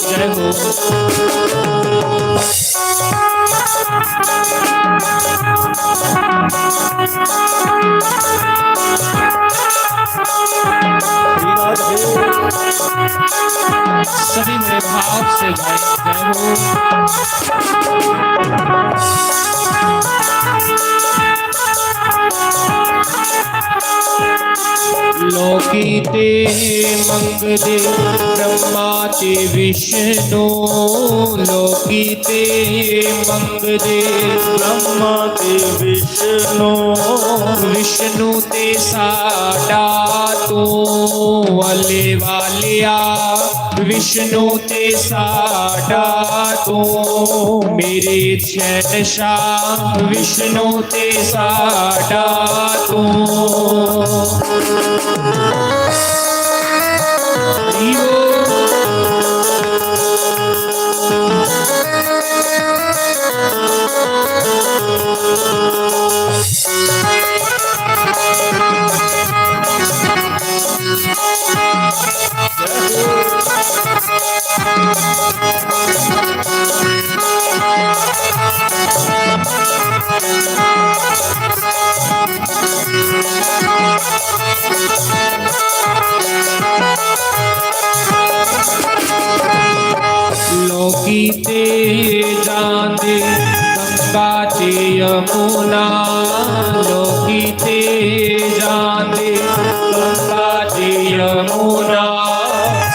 जय हो। सभी मेरे भाव से गाएं जय हो। लोकीते मंगले ब्रह्मा ते विष्णु, लोकीते मंगले ब्रह्मा ते विष्णु, विष्णु ते साडा तू वाले वालिया, विष्णु ते साडा तू मेरे शहंशाह, विष्णु ते साडा तू। लोकीते जांदे गंगा ते यमुना, लोकीते जांदे गंगा ते यमुना,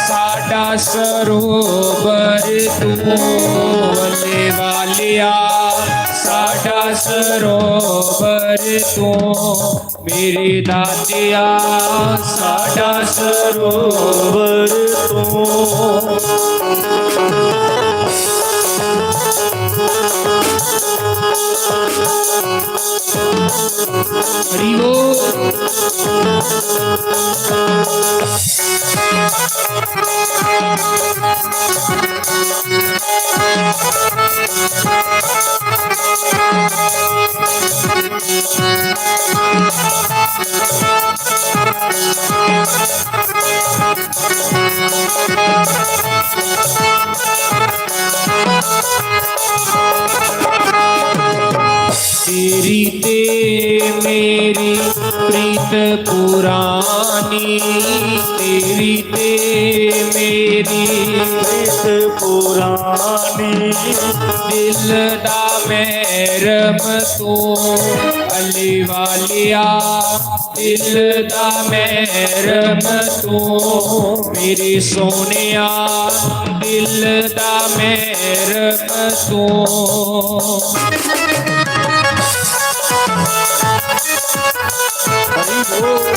साडा सरोवर तू वाले वालिया, साडा सरोवर तू मेरे दातिया, साडा सरोवर तू। हरि बोल। तेरी ते मेरी प्रीत पुरानी, तेरी ते मेरी प्रीत पुरानी, दिल दा महरम तू अली वालिया, दिल दा महरम तू मेरे सोनिया, दिल दा महरम तू। हरि बोल।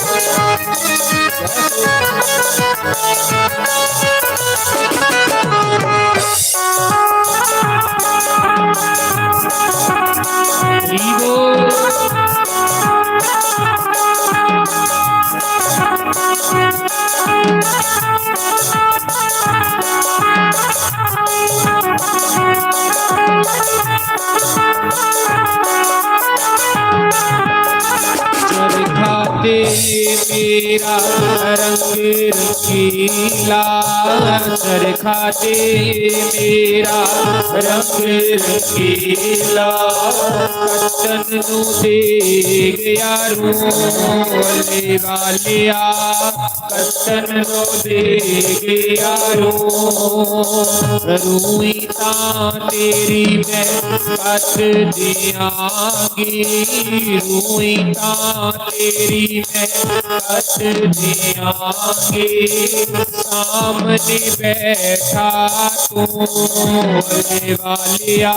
हरि बोल। चरखाते मेरा रंग रंगीला, चरखाते मेरा रंग रंगीला, कटन नू दे गया रोले वालिया, कटन नू दे गया रूई ता तेरी मैं कट दियांगी, रूई ता तेरी मैं कट दियांगी, सामने बैठा तू वाले वालिया,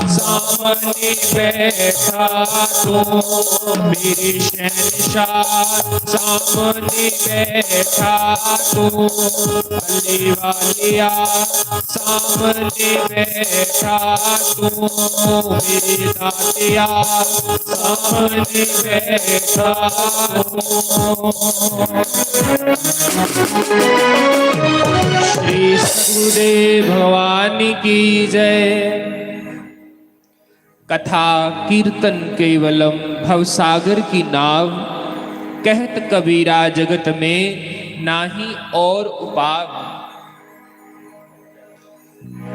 सामने बैठा तू मेरे शहंशाह, सामने बैठा तू वाले वालिया, सामने बैठा तू मेरे दातिया, सामने बैठा तू। श्री सद्गुरुदेव भवानी की जय। कथा कीर्तन केवलम भवसागर की नाव, कहत कबीरा जगत में नाही और उपाव।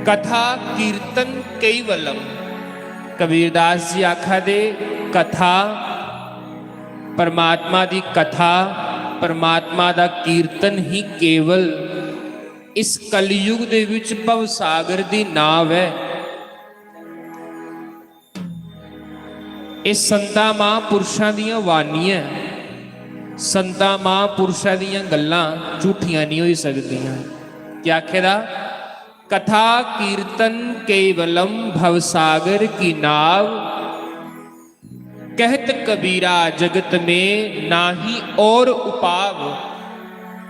कथा कीर्तन केवलम। कबीरदास जी आखा दे कथा परमात्मा दी कथा परमात्मा दा कीर्तन ही केवल इस कलयुग दे विच भव सागर दी नाव है। इस संता महापुरुषां दीयां वाणियां संता महापुरुषां दीयां गल्लां झूठियां नहीं हो सकदियां। क्या आखेदा कथा कीर्तन केवलम भवसागर की नाव। कहत कबीरा जगत में नाही और उपाव।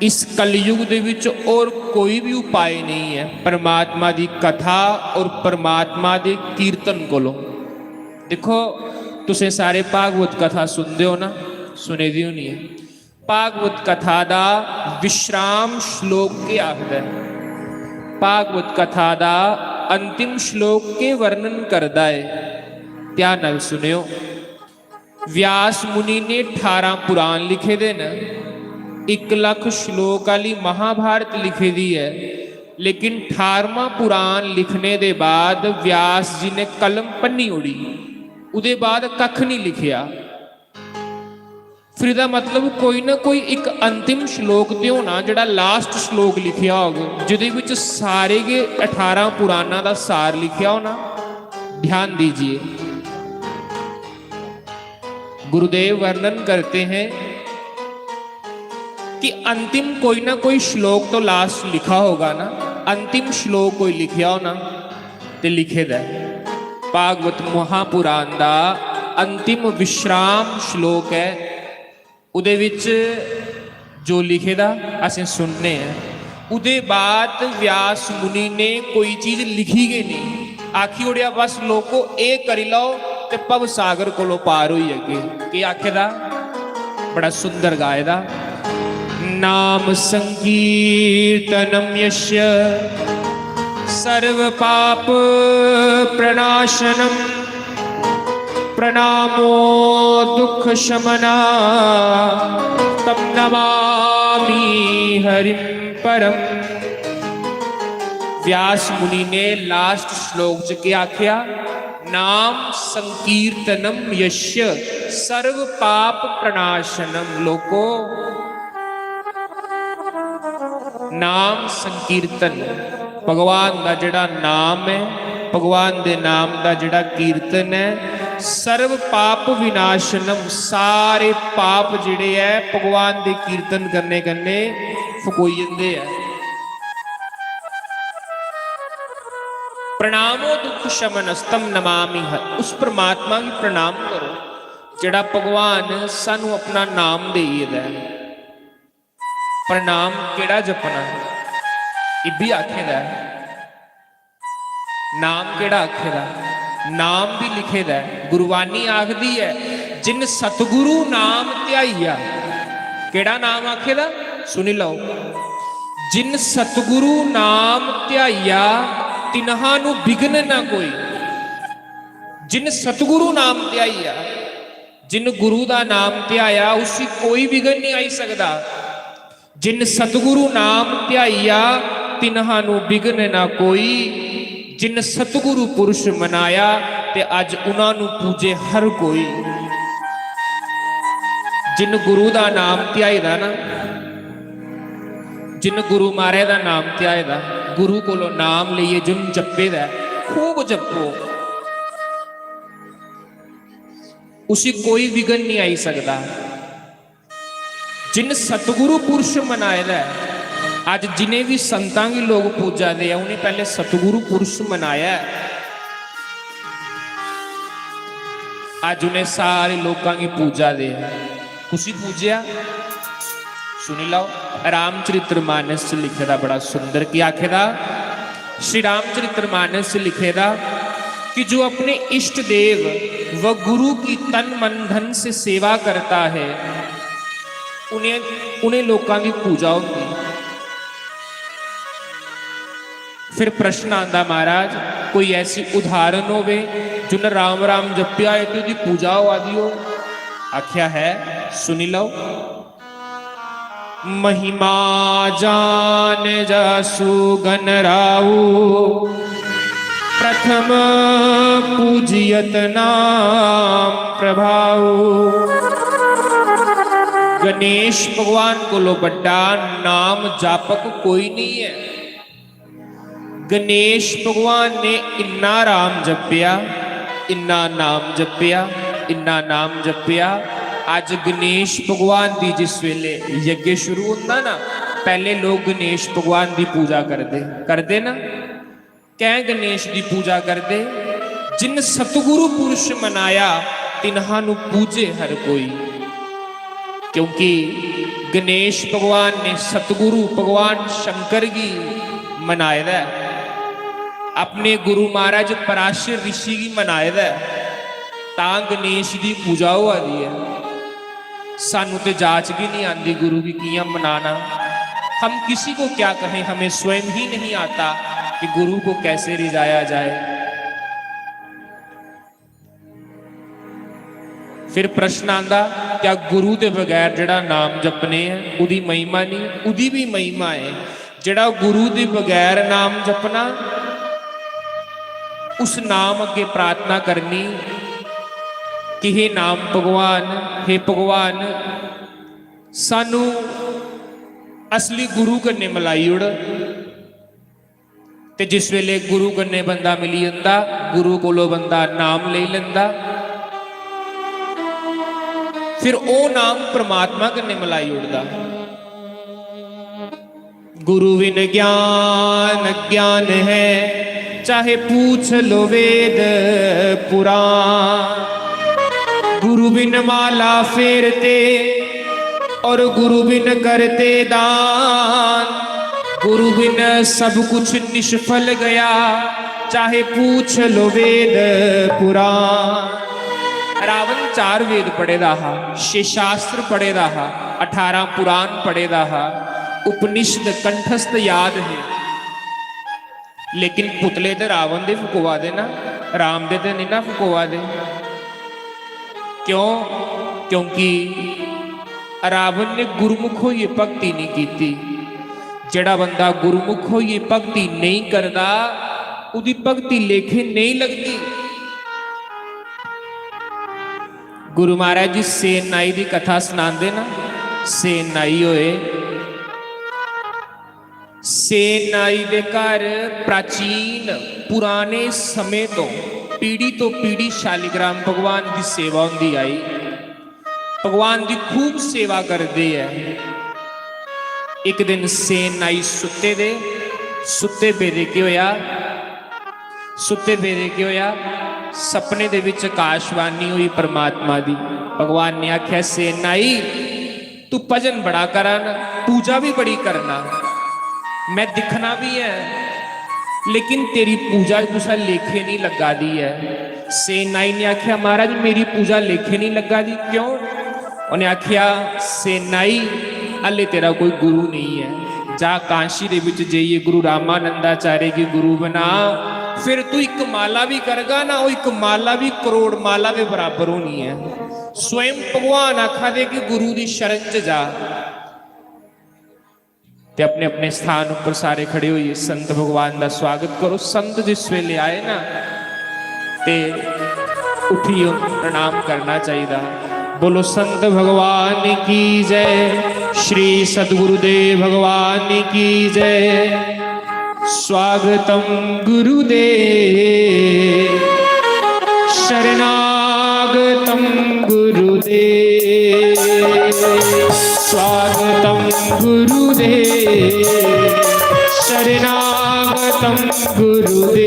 इस कलयुग दे विच और कोई भी उपाय नहीं है परमात्मा दी कथा और परमात्मा दे कीर्तन कोलों। देखो तुसे सारे भागवत कथा सुनते हो ना, सुने दी होनी है। भागवत कथा दा विश्राम श्लोक के आखदा है, भागवत कथा दा अंतिम श्लोक के वर्णन करदा है। ध्यान नाल सुनियो। व्यास मुनि ने 18 पुराण लिखे दे न, 1 लाख श्लोक वाली महाभारत लिखी दी है, लेकिन 18वां पुराण लिखने दे बाद व्यास जी ने कलम भन्नी उड़ी, उदे बाद कख नहीं लिखिया। फिर मतलब कोई ना कोई एक अंतिम श्लोक तो होना जिहड़ा लास्ट श्लोक लिखिया होगा, जिहदे विच सारे के 18 पुराणों का सार लिखिया होना। ध्यान दीजिए। गुरुदेव वर्णन करते हैं कि अंतिम कोई ना कोई श्लोक तो लास्ट लिखा होगा ना, अंतिम श्लोक कोई लिखिया होना ते लिखे दा भागवत महापुराण दा अंतिम विश्राम श्लोक है। उदे विच जो लिखे दा असें सुनने हैं। उदे बाद व्यास मुनि ने कोई चीज लिखी गई नहीं, आखी उड़िया बस लोको ए करी लो ते भव सागर कोलों पार होई अगे। कि आखेदा बड़ा सुंदर गायदा नाम संकीर्तनम यस्य सर्व पाप प्रणाशनम प्रणामो दुख शमना तम नमामि हरिम परम। व्यास मुनि ने लास्ट श्लोक च क्या आख्या? नाम संकीर्तनम यश्य सर्व पाप प्रणाशनम। लोको नाम संकीर्तन भगवान का जिहड़ा नाम है, भगवान दे नाम का जिहड़ा कीर्तन है, सर्व पाप विनाशनम, सारे पाप जिहड़े है भगवान दे कीर्तन करने कन्ने फकोई जंदे है। प्रणामो दुख शमनस्तम नमामि, उस परमात्मा की प्रणाम करो जिहड़ा भगवान सानू अपना नाम देईदा है। प्रणाम केड़ा जपना ये भी आखेदा है, नाम केड़ा आखेदा, नाम भी लिखेदा है। गुरबानी आखदी है जिन सतगुरु नाम ध्याईया, केड़ा नाम आखेदा सुनी लो, जिन सतगुरु नाम ध्याईया तिन्हां नू बिघन ना कोई। जिन सतगुरु नाम ध्याईया, जिन गुरु का नाम ध्याया उसी कोई बिघन नहीं आई सकता। जिन सतगुरु नाम ध्याईया तिन्हां नू बिघन ना कोई। जिन सतगुरु पुरुष मनाया ते अज उन्हां नू पूजे हर कोई। जिन गुरु का नाम ध्याईदा ना, जिन गुरु महाराज का नाम ध्याईदा, गुरु कोलों नाम लईए जिन जपेदा खूब जपो, उसी कोई विघन नहीं आई सकता। जिन सतगुरु पुरुष मनाया, आज जिन्हें भी संतां की लोग पूजा दे उन्हें पहले सतगुरु पुरुष मनाया। आज उन्हें सारे लोगों की पूजा दे कुछ पूजया। सुनी लो, रामचरित्र मानस लिखेदा बड़ा सुंदर की आखेदा, श्री रामचरित्र मानस लिखेदा कि जो अपने इष्ट देव व गुरु की तन मन धन से सेवा करता है उन्हें लोगों की पूजा होती। फिर प्रश्न आंदा महाराज कोई ऐसी उदाहरण होवे जिन्हें राम राम जपिया है तो पूजा हो आदि हो? आख्या है सुनी लो। महिमा जान जासु गन राऊ, प्रथम पूजियत नाम प्रभाऊ। गणेश भगवान को लो बड़ा नाम जापक कोई नहीं है। गणेश भगवान ने इन्ना राम जपया, इन्ना नाम जपया, इन्ना नाम जपया। अज गणेश भगवान की जिस वेले यज्ञ शुरू होता ना, पहले लोग गणेश भगवान की पूजा करते ना। कै गणेश की पूजा करते? जिन सतगुरु पुरुष मनाया तिन्हां नूं पूजे हर कोई। क्योंकि गणेश भगवान ने सतगुरु भगवान शंकर की मनाया, अपने गुरु महाराज पराशर ऋषि की मनाया, ता गणेश की पूजा हो रही है। सानू तो जाच भी नहीं आती गुरु की किया मनाना। हम किसी को क्या कहें, हमें स्वयं ही नहीं आता कि गुरु को कैसे रिझाया जाए। फिर प्रश्न आंदा, क्या गुरु के बगैर जड़ा नाम जपने हैं उदी महिमा नहीं? उदी भी महिमा है। जड़ा गुरु के बगैर नाम जपना, उस नाम अगे प्रार्थना करनी कि हे नाम भगवान, हे भगवान सानू असली गुरु कन्ने मिलाई उड़। ते जिस वेले गुरु कन्ने बंदा मिली जांदा, गुरु कोलों बंदा नाम ले लेंदा, फिर ओ नाम परमात्मा कन्ने मिलाई उड़दा। गुरु बिन ज्ञान अज्ञान है, चाहे पूछ लो वेद पुराण। गुरु बिन माला फेरते और गुरु बिन करते दान। गुरु बिन सब कुछ निष्फल गया, चाहे पूछ लो वेद पुराण। रावण 4 वेद पढ़ेदा हा, 6 शास्त्र पढ़ेदा हा, 18 पुराण पढ़ेदा हा, उपनिषद कंठस्थ याद है। लेकिन पुतले तो रावण दे फुकवा देना, राम दे तो नहीं ना फुकवा दे। क्यों? क्योंकि रावण ने गुरमुख होइए भगती नहीं की। जड़ा बंदा गुरमुख होइए भगती नहीं करता, उदी भगती लेखे नहीं लगती। गुरु महाराज जी सेन नाई की कथा सुनाते ना। सेन नाई होए, सेन नाई दे घर प्राचीन पुराने समय तो पीढ़ी शालिग्राम भगवान की सेवा होंदी आई। भगवान की खूब सेवा करते हैं। एक दिन सेन नाई सुते पेदे की होया, सुते पेदे की होया, सपने दे विच आकाशवाणी हुई परमात्मा दी। भगवान ने आख्या, सेन नाई तू भजन बड़ा करा ना, पूजा भी बड़ी करना, मैं दिखना भी है, लेकिन तेरी पूजा तुसा लेखे नहीं लगा दी है। सेन नाई ने आख्या, महाराज मेरी पूजा लेखे नहीं लगा दी, क्यों? उन्हें आख्या, सेन नाई हले तेरा कोई गुरु नहीं है, जा काशी दे विच जाइए गुरु रामानंदाचार्य की गुरु बना, फिर तू एक माला भी करगा ना, वो एक माला भी करोड़ माला के बराबर होनी है। स्वयं भगवान आखा दे कि गुरु की शरण च जा। ते अपने अपने स्थान पर सारे खड़े हुए संत भगवान का स्वागत करो। संत जिस वेले आए ना ते उठी प्रणाम करना चाहिए। बोलो संत भगवान की जय, श्री सद्गुरुदेव भगवान की जय। स्वागतम गुरुदेव, शरणागतम गुरुदेव, स्वागतम गुरुदेव, शरणागतम गुरुदेव।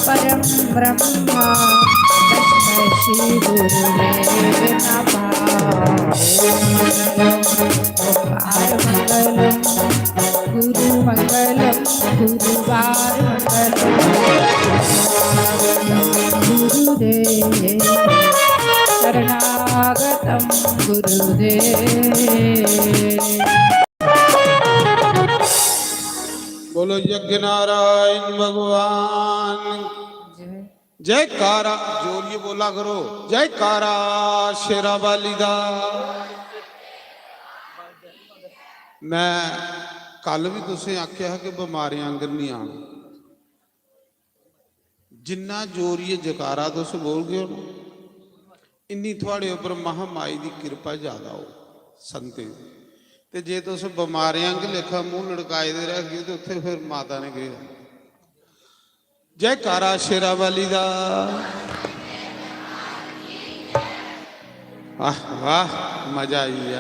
परम ब्रह्मा तस्मै श्री गुरुवे नमः। ओंकार मंगलम गुरु मंगलम गुरुवार मंगलम गुरुदेव शरणागतम गुरुदेव। बोलो यज्ञ नारायण भगवान जयकारा जोरिए बोला करो जयकारा शेरा वाली दा। मैं कल भी तुसें आख्या कि बीमारियां अंदर नहीं आना, जिन्ना जोरिए जयकारा तुस बोल गए हो इन्नी थोड़े उपर महामाई की कृपा ज्यादा हो संते। ते जे तुस बीमारियां के लेखा मूँह लड़काए दे रह गए तो उत्थे फिर माता ने कहा जयकारा शेरा वाली दा। वाह वाह मजा आई है।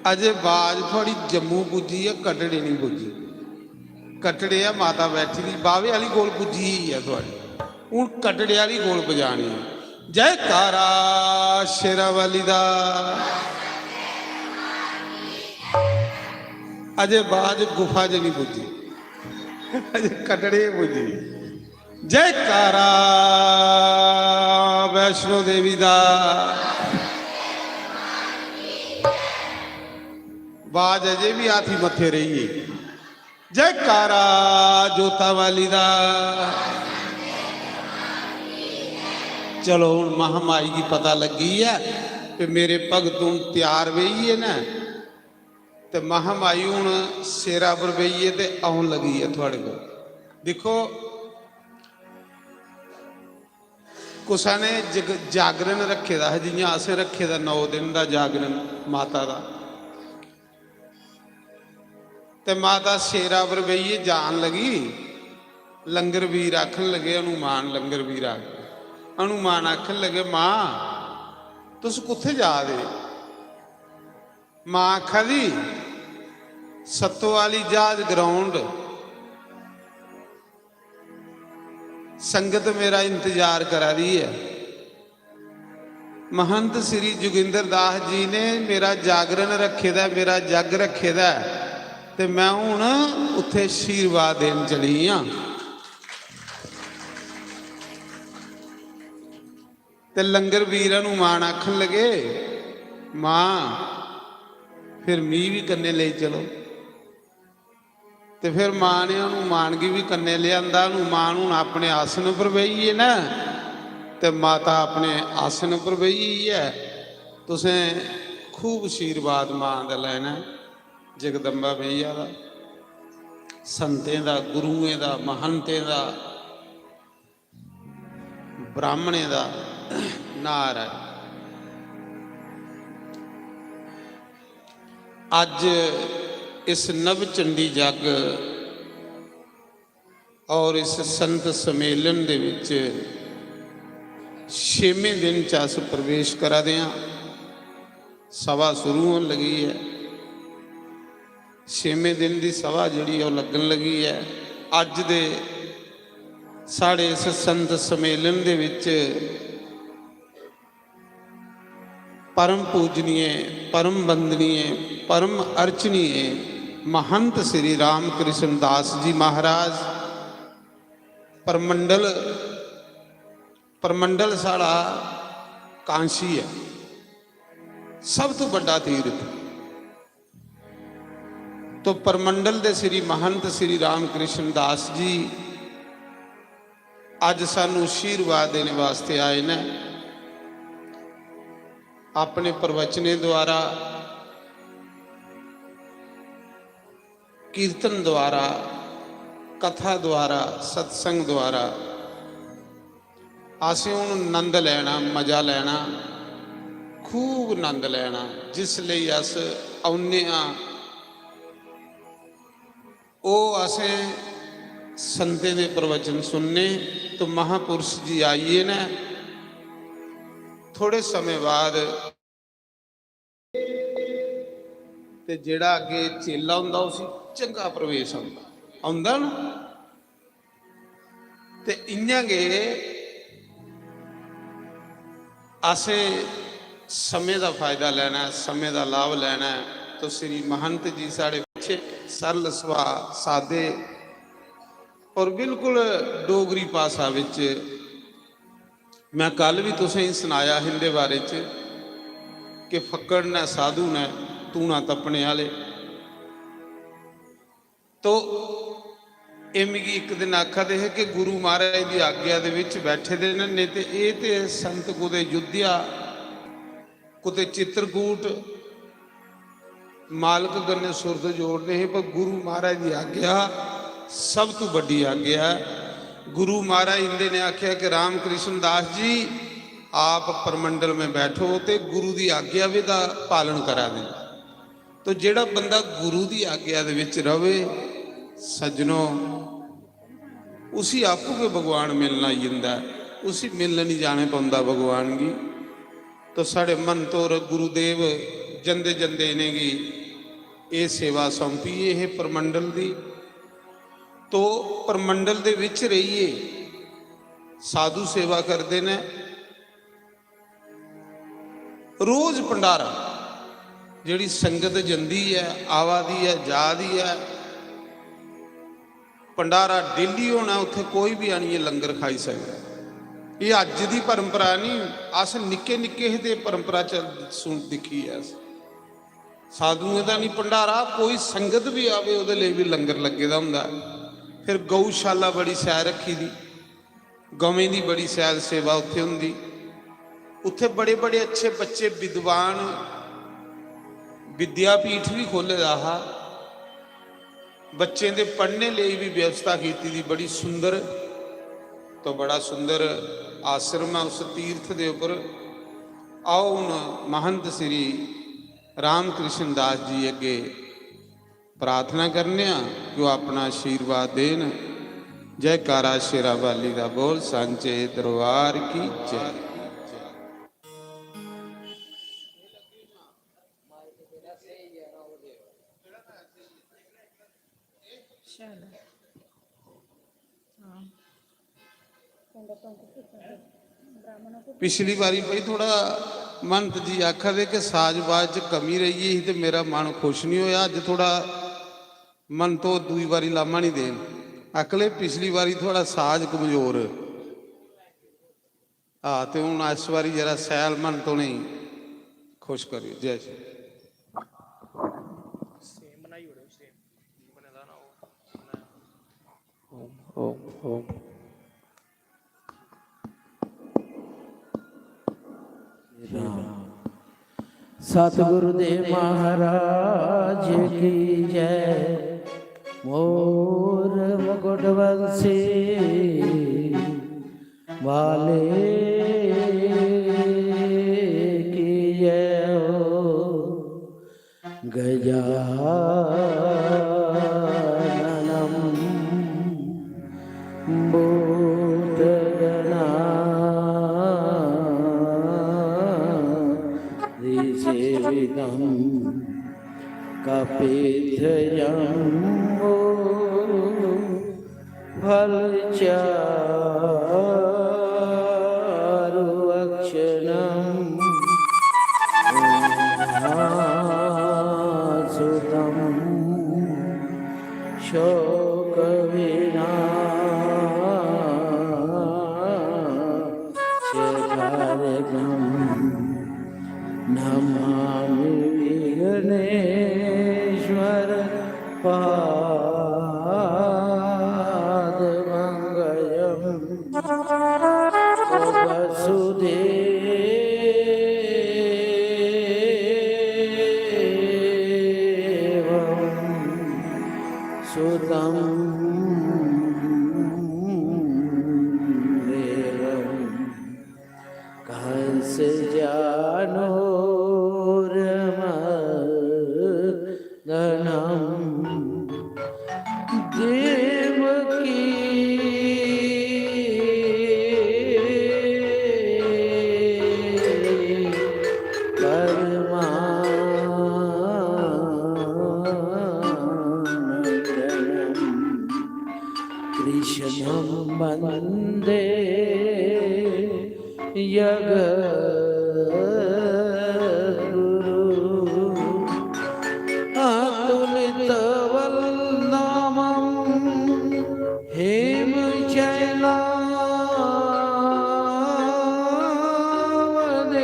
अजे बाज थोड़ी जम्मू पुजी है, कटड़े नहीं पुजी। कटड़े है माता बैठी थी बावे वाली कोल पुजी ही है थोड़ी, हूँ कटड़े वाली कोल बजानी है। जयकारा शेरा वाली दा। अजे बाज गुफा च नहीं पुजी, अजे कटड़े पुजी। जयकारा वैष्णो देवी दा। बाज अजे भी हाथी मथे रही है। जयकारा जोता वाली दा। चलो हुण महामाई की पता लगी है कि मेरे भगत हूँ तैयार वही है ना, तो महामाई हूँ शेरा पर बही है तो आउन लगी है थोड़े को। देखो कुसा ने जागरण रखे दा है, जियां असें रखे दा 9 दिन का जागरण माता का। तो माता शेरा पर बही है जान लगी। लंगर वीर आखन लगे हनुमान लंगर वीर आ गए। हनुमान आखन लगे मां तुस कुत्थे जा दे। मां आखा दी सत्तो वाली जहाज ग्राउंड संगत मेरा इंतजार करा रही है। महंत श्री जोगिंदर दास जी ने मेरा जागरण रखे दा, मेरा जग रखे दा, ते मैं हुण उत्थे आशीर्वाद देन चली हाँ। ते लंगर वीर हनुमान आखन लगे मां फिर मी भी कन्ने ले चलो। तो फिर मां ने हनुमान की भी कन्ने लिया। हनुमान हूँ अपने आसन पर बही है ना, तो माता अपने आसन पर बही है। तुसें खूब आशीर्वाद मां का लेना जगदम्बा मैया का, संतें का, गुरुएं का, महंतें का, ब्राह्मणें का नार है। अज इस नव चंडी जग और इस संत सम्मेलन दे विच 6वें दिन च अस प्रवेश करा दे हां। सभा शुरू होने लगी है। 6वें दिन की सभा जिहड़ी है लगन लगी है। अज दे साढ़े इस संत सम्मेलन दे विच परम पूजनीय, परम वंदनीय, परम अर्चनीय महंत श्री राम कृष्ण दास जी महाराज परमंडल साड़ा कांशी है, सब तो बड़ा तीर्थ। तो परमंडल दे श्री महंत श्री राम कृष्ण दास जी अज सानू आशीर्वाद देने वास्ते आए ने। अपने प्रवचने द्वारा, कीर्तन द्वारा, कथा द्वारा, सत्संग द्वारा असें हुण आनंद लैना, मजा लैना, खूब आनंद लैना। जिस लिए अस आउने आ ਉਹ असें संते दे प्रवचन सुनने। तो महापुरुष जी आइए ना, थोड़े समय बाद ते जेड़ा अगे चेला हुंदा उसी चंगा प्रवेश आउंदा ना। ते इयां गै असें समय का फायदा लेना, समय का लाभ लेना। तो श्री महंत जी साढ़े पिछे सरल सुभा, सादे और बिल्कुल डोगरी भाषा विच, मैं कल भी तुसें सुनाया हिंदे बारे च कि फक्कड़ ने साधु ने तूना तपने वाले। तो ये मिगी एक दिन आखा दे है कि गुरु महाराज की आग्ञा दे विच बैठे दे ने, ते ये ते संत कुते युद्धिया, कुते चित्रकूट, मालक गन्ने सुरत जोड़ने हैं, पर गुरु महाराज की आग्ञा सब तो बड़ी आग्ञा है। गुरु महाराज इंदे ने आख्या कि राम कृष्ण दास जी आप परमंडल में बैठो तो गुरु की आग्ञा भी का पालन करा दें। तो जेड़ा बंदा गुरु की आग्ञा दे विच रवे सज्जनों, उसी आपू के भगवान मिलना ही जाता, उसी मिलने नहीं जाने पाता भगवान की। तो साढ़े मन तो गुरुदेव जंदे जंदे इन्हें की ये सेवा सौंपी है परमंडल की। तो परमंडल दे विच रहिए, साधु सेवा करते ने, रोज भंडारा जिहड़ी संगत जंदी है, आवादी है, जादी है, भंडारा डेली होना, उत्थे कोई भी आनी है लंगर खाई सकता। ये अज की परंपरा नहीं, अस निक्के निक्के ही परंपरा सुन दिखी है। साधुओं का नहीं भंडारा, कोई संगत भी आवे उहदे लई भी लंगर लगे दा हुंदा। फिर गौशाला बड़ी सैर रखी दी, गवें की बड़ी सैर सेवा उत्थे हुंदी। उत्थे बड़े बड़े अच्छे बच्चे विद्वान, विद्यापीठ भी खोले दा हा, बच्चे दे पढ़ने लिए भी व्यवस्था की दी बड़ी सुंदर। तो बड़ा सुंदर आश्रम है उस तीर्थ के उपर। आओ हुण महंत श्री राम कृष्ण दास जी अगे प्रार्थना करने कि वो अपना आशीर्वाद देन। जयकारा शेरा वाली का बोल, सांचे दरबार की जय। पिछली बारी भाई थोड़ा महंत जी आखा दे कि साजबाज च कमी रही ही, तो मेरा मन खुश नहीं होया। अज थोड़ा मन तो दूई बारी लामा नहीं देन अकले, पिछली बारी थोड़ा साज कमजोर। हाँ, तो हूँ इस बारी जरा सैल मन तो नहीं खुश करियो। जय श्री ओम ओम। सतगुरुदेव महाराज की जय। मोर मुकुट वंशी वाले की जय हो। गजाननम भूतगणा सेवितं कपिध्वजम्बो फलचारुभक्षणं। सुतम शोक विनाशकारकम् नमामि विघ्नेश्वर पादमङ्गलम् वसुदेवं सुतं देवं कंसजानोरमर्दनं देवकी कृष्णं वन्दे जगद्गुरु अतुलितवल्लभं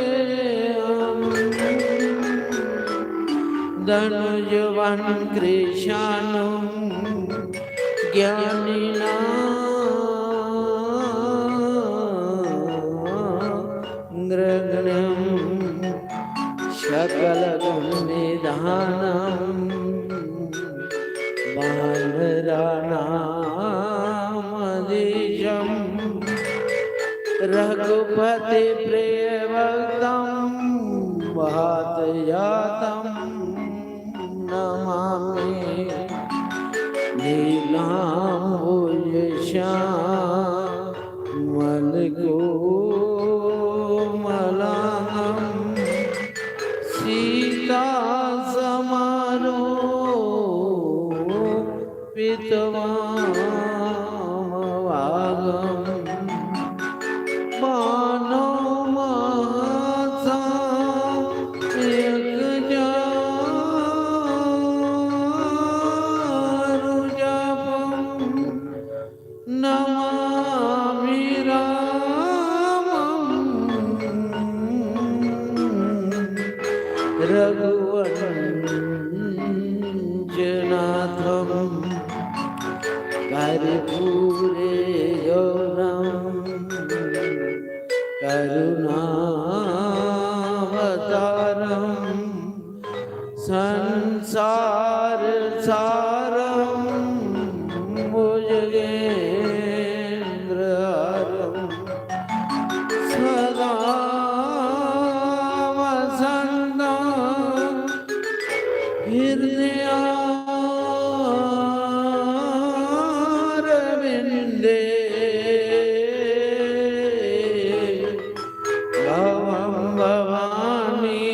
हेमशैलावदेहं धनुजवन् कृशानं ज्ञानिनाग्रगण्यं सकलगुणनिधानं वानराणामधीशं रघुपतिप्रियभक्तं वातजातं नमामि नीलाम्बुजश्यामलकोमलाङ्गं सीतासमारोपितवामभागम् नमामि रामं रघुवंशनाथं कर्पूरे गौरं करुणावतारं संसारसारं भुजगेन्द्रहारं सदा वसन्तं हृदयारविन्दे भवं भवानी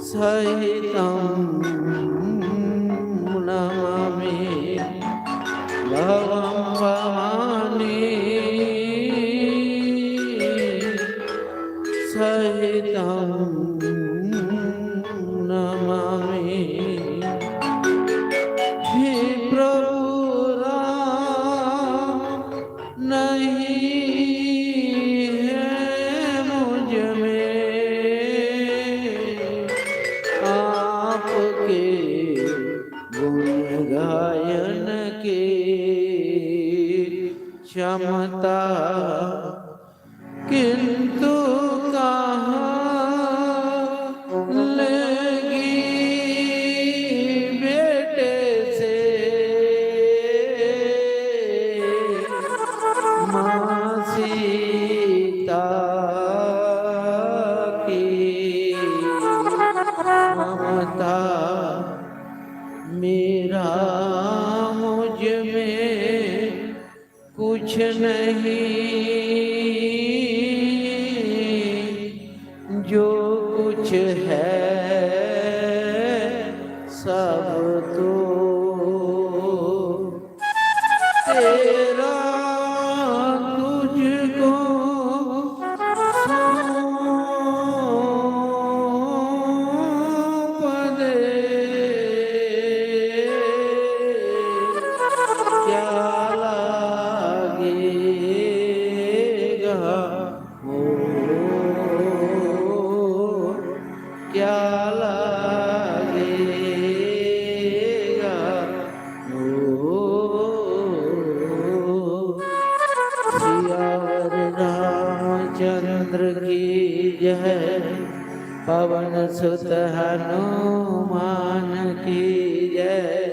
सहितं नमामि भवं भवानी सहितं नमामि हे प्रभु राम नहीं है मुझ में आपके गुण गायन की क्षमता किंतु कहाँ लगी बेटे से माँ सीता की ममता मेरा मुझ में कुछ नहीं जो कुछ है सब तो तेरा तुझको क्या लागेगा। ओ सियावर रामचंद्र की जय, पवन सुत हनुमान की जय,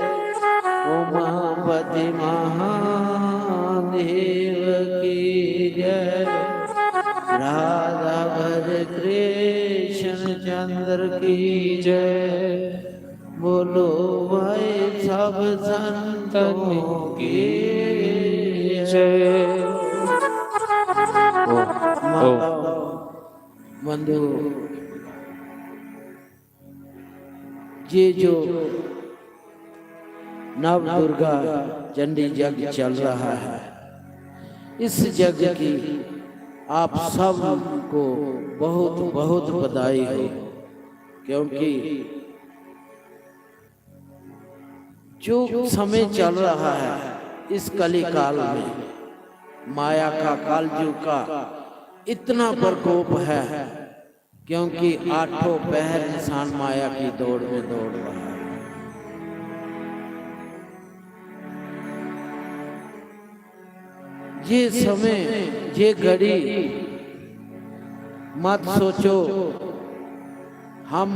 उमापति महादेव की जय, राधावर कृष्ण चंद्र की जय। बोलो भाई सब संतों की जय। बंधु, ये जो नव दुर्गा चंडी यज्ञ चल रहा है, इस यज्ञ की आप सब को बहुत बहुत बधाई हो, क्योंकि जो समय चल रहा है इस कली काल में, माया का, कालयुग का इतना प्रकोप है, क्योंकि आठों पहर इंसान माया की दौड़ में दौड़ रहा है। ये समय, ये घड़ी मत सोचो हम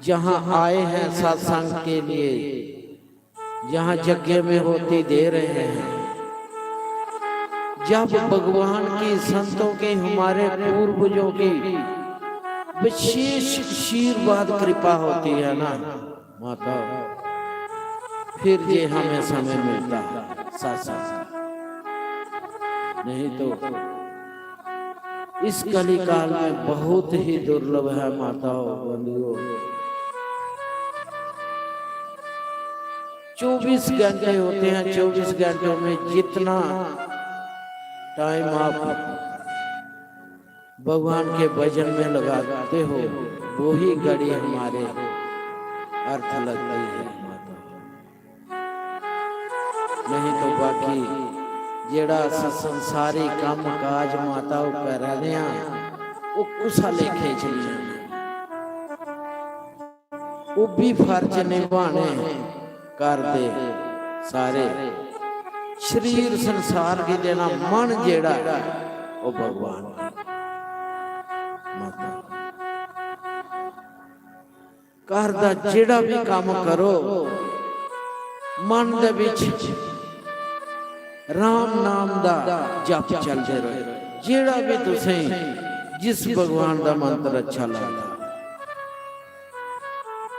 जहां आए हैं सत्संग के लिए, जहां यज्ञ में होती दे रहे हैं, जब भगवान की, संतों की, हमारे पूर्वजों की विशेष आशीर्वाद कृपा होती है ना माता, फिर ये हमें समय मिलता है सत्संग। नहीं तो इस कली काल में बहुत ही दुर्लभ है माताओं, बंधुओं। 24 घंटे होते हैं, 24 घंटों में जितना टाइम आप भगवान के भजन में लगाते हो, वो ही घड़ी हमारे अर्थ लगती है माता। नहीं तो बाकी जेड़ा संसारी काम काज माताओं कर रहे हैं, वो कुसा लेखे चलिए, वो भी फर्ज निभाने कर दे सारे। शरीर संसार की देना, मन जेड़ा वो भगवान माता। घर दा जेड़ा भी काम करो, मन दे विच राम नाम दा जप चलदे रहे। जेड़ा भी तुसें जिस भगवान दा मंत्र अच्छा लगदा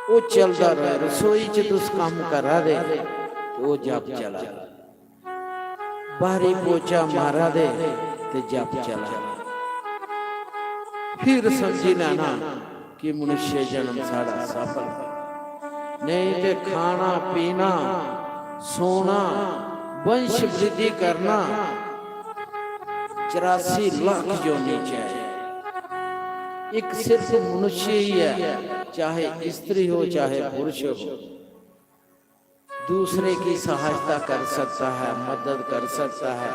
वो चलदा रहे। रसोई च तुस काम करा दे वो जप चला, बाहरी पोचा मारा दे ते जप चला। फिर समझी लेना कि मनुष्य जन्म साड़ा सफल। नहीं तो खाना पीना सोना वंश वृद्धि करना 84 लाख जो नीचे है। एक सिर्फ मनुष्य ही है, चाहे स्त्री हो चाहे पुरुष हो, दूसरे की सहायता कर सकता है, मदद कर सकता है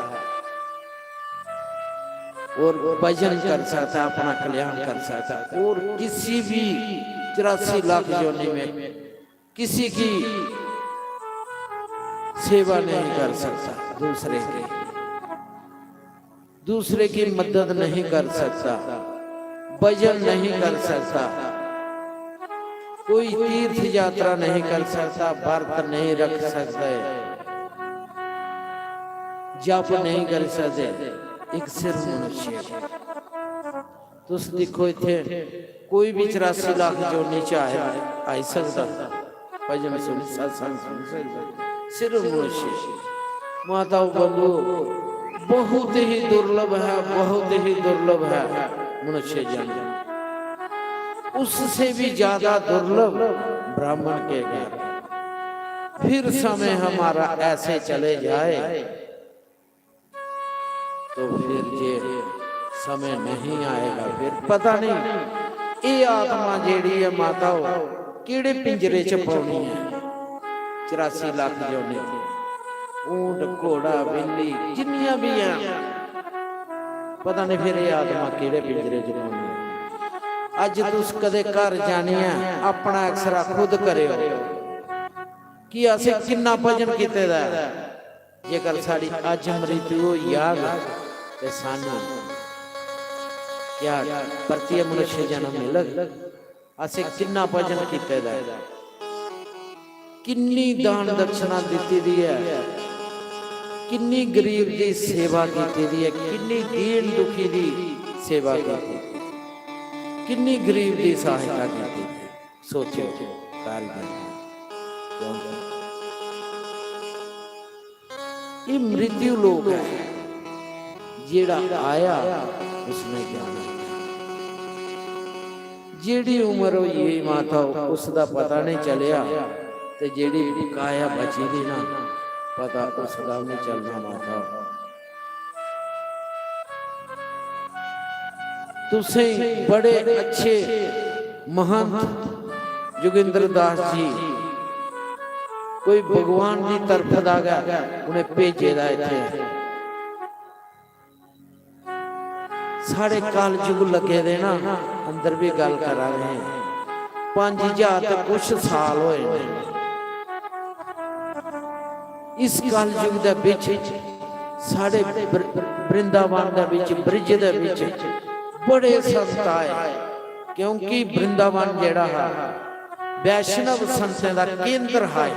और भजन कर सकता है, अपना कल्याण कर सकता है। और किसी भी 84 लाख योनि में किसी की सेवा नहीं कर सकता, दूसरे की मदद नहीं कर सकता, भजन नहीं कर सकता, कोई तीर्थ यात्रा नहीं कर सकता, व्रत नहीं रख सकते, जप नहीं कर सकते। एक सिर्फ मनुष्य। तुस देखो इत्थे कोई भी 84 लाख जो नीचे आई सकता, भजन सुन सत्संग सुन सकता, सिर्फ मनुष्य। माताओं बंधु, बहुत ही दुर्लभ है, बहुत ही दुर्लभ है मनुष्य जन्म। उससे भी ज्यादा दुर्लभ ब्राह्मण के घर। फिर समय हमारा ऐसे चले जाए तो फिर ये समय नहीं आएगा। फिर पता नहीं ये आत्मा जेड़ी है माताओं किड़े पिंजरे च पाउनी है। 84 लाख योनि, ऊंट घोड़ा बिल्ली जिन्नियां भी हैं, पता नहीं फिर ये आत्मा किड़े पिंजरे च पाउनी है। अज तुस कदे घर जानी है अपना एक्सरा खुद करियो कि असें किन्ना भजन कीते दा है। जेकर साड़ी अज मृत्यु हो याद ते सानू क्या परतिए मनुष्य जन्म मिलग। असें किन्ना भजन कीते दा है, किन्नी दान दक्षिणा दिती दी है, किन्नी गरीब दी सेवा कीती दी है, किन्नी दीन दुखी दी सेवा की, किन्नी गरीब दी सहायता की। सोचो काल ये मृत्यु लोग है, जेड़ा आया उसने जाना, जेड़ी उम्र हो ये माता उसका पता नहीं चलिया, ते जेड़ी काया बची दी ना पता उसका नहीं चलना। माता तुसे बड़े अच्छे महंत जोगिंद्र दास जी कोई भगवान की तरफ दा गया उन्हें भेजे दा इत्थे साढ़े काल युग लगे दे ना अंदर भी गल करा रहे 5000 ते कुछ साल होए इस काल युग दे विच साढ़े वृंदावन दे विच ब्रिज दे विच बड़े संत आए, क्योंकि वृंदावन जेड़ा है वैष्णव संतां दा केंद्र है।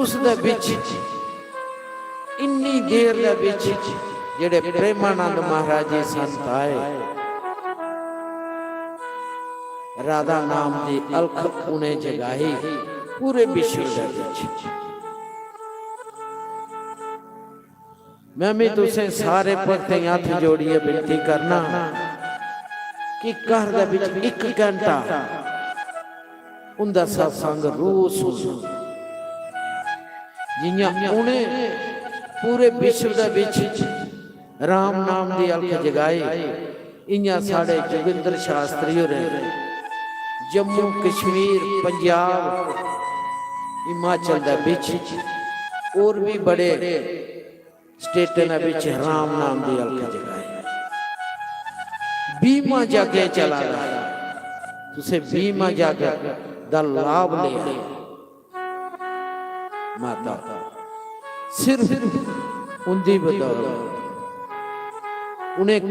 उस दे विच इन्नी देर दे विच जेड़े प्रेमानंद महाराज जी संत आए, राधा नाम दी अलख उन्हें जगाई पूरे विश्व दे विच। मैं भी तुसें सारे भक्तें हाथ जोड़िए विनती करना कि घर दे विच एक घंटा उनका सत्संग रोज सुनो, जियां उन्हें पूरे विश्व दे विच राम नाम दी अलख जगाई, इयां साढ़े जोगिंद्र शास्त्री होरे जम्मू कश्मीर पंजाब हिमाचल दे विच और भी बड़े स्टेटां दे विच राम नाम दी अलख जगाई। 20 जगह चला रहा, तुसे 20 जगह दा लाभ लिया। माता सिर्फ उनकी बदौलत उन्हें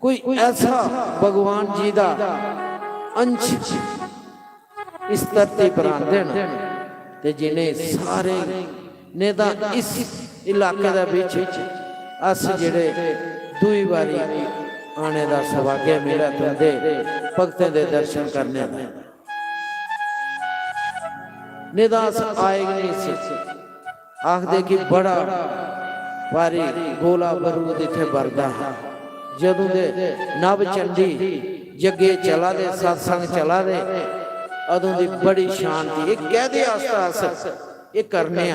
कोई ऐसा भगवान जी दा अंश इस धरती पर आंदे न ते जिन्हें सारे ने दा इस इलाके दा विच अस जेड़े दुई बारी आने दा सौभाग्य मिला तुंदे भक्तें दे दर्शन करने दा। निदास आए नहीं सी आखदे कि बड़ा भारी गोला बरूद इत्थे बरदा है। जदों दे नव चंडी जगे चला दे सत्संग चला दे अदों दी बड़ी शांति। ये कहदे आस्ता ये करने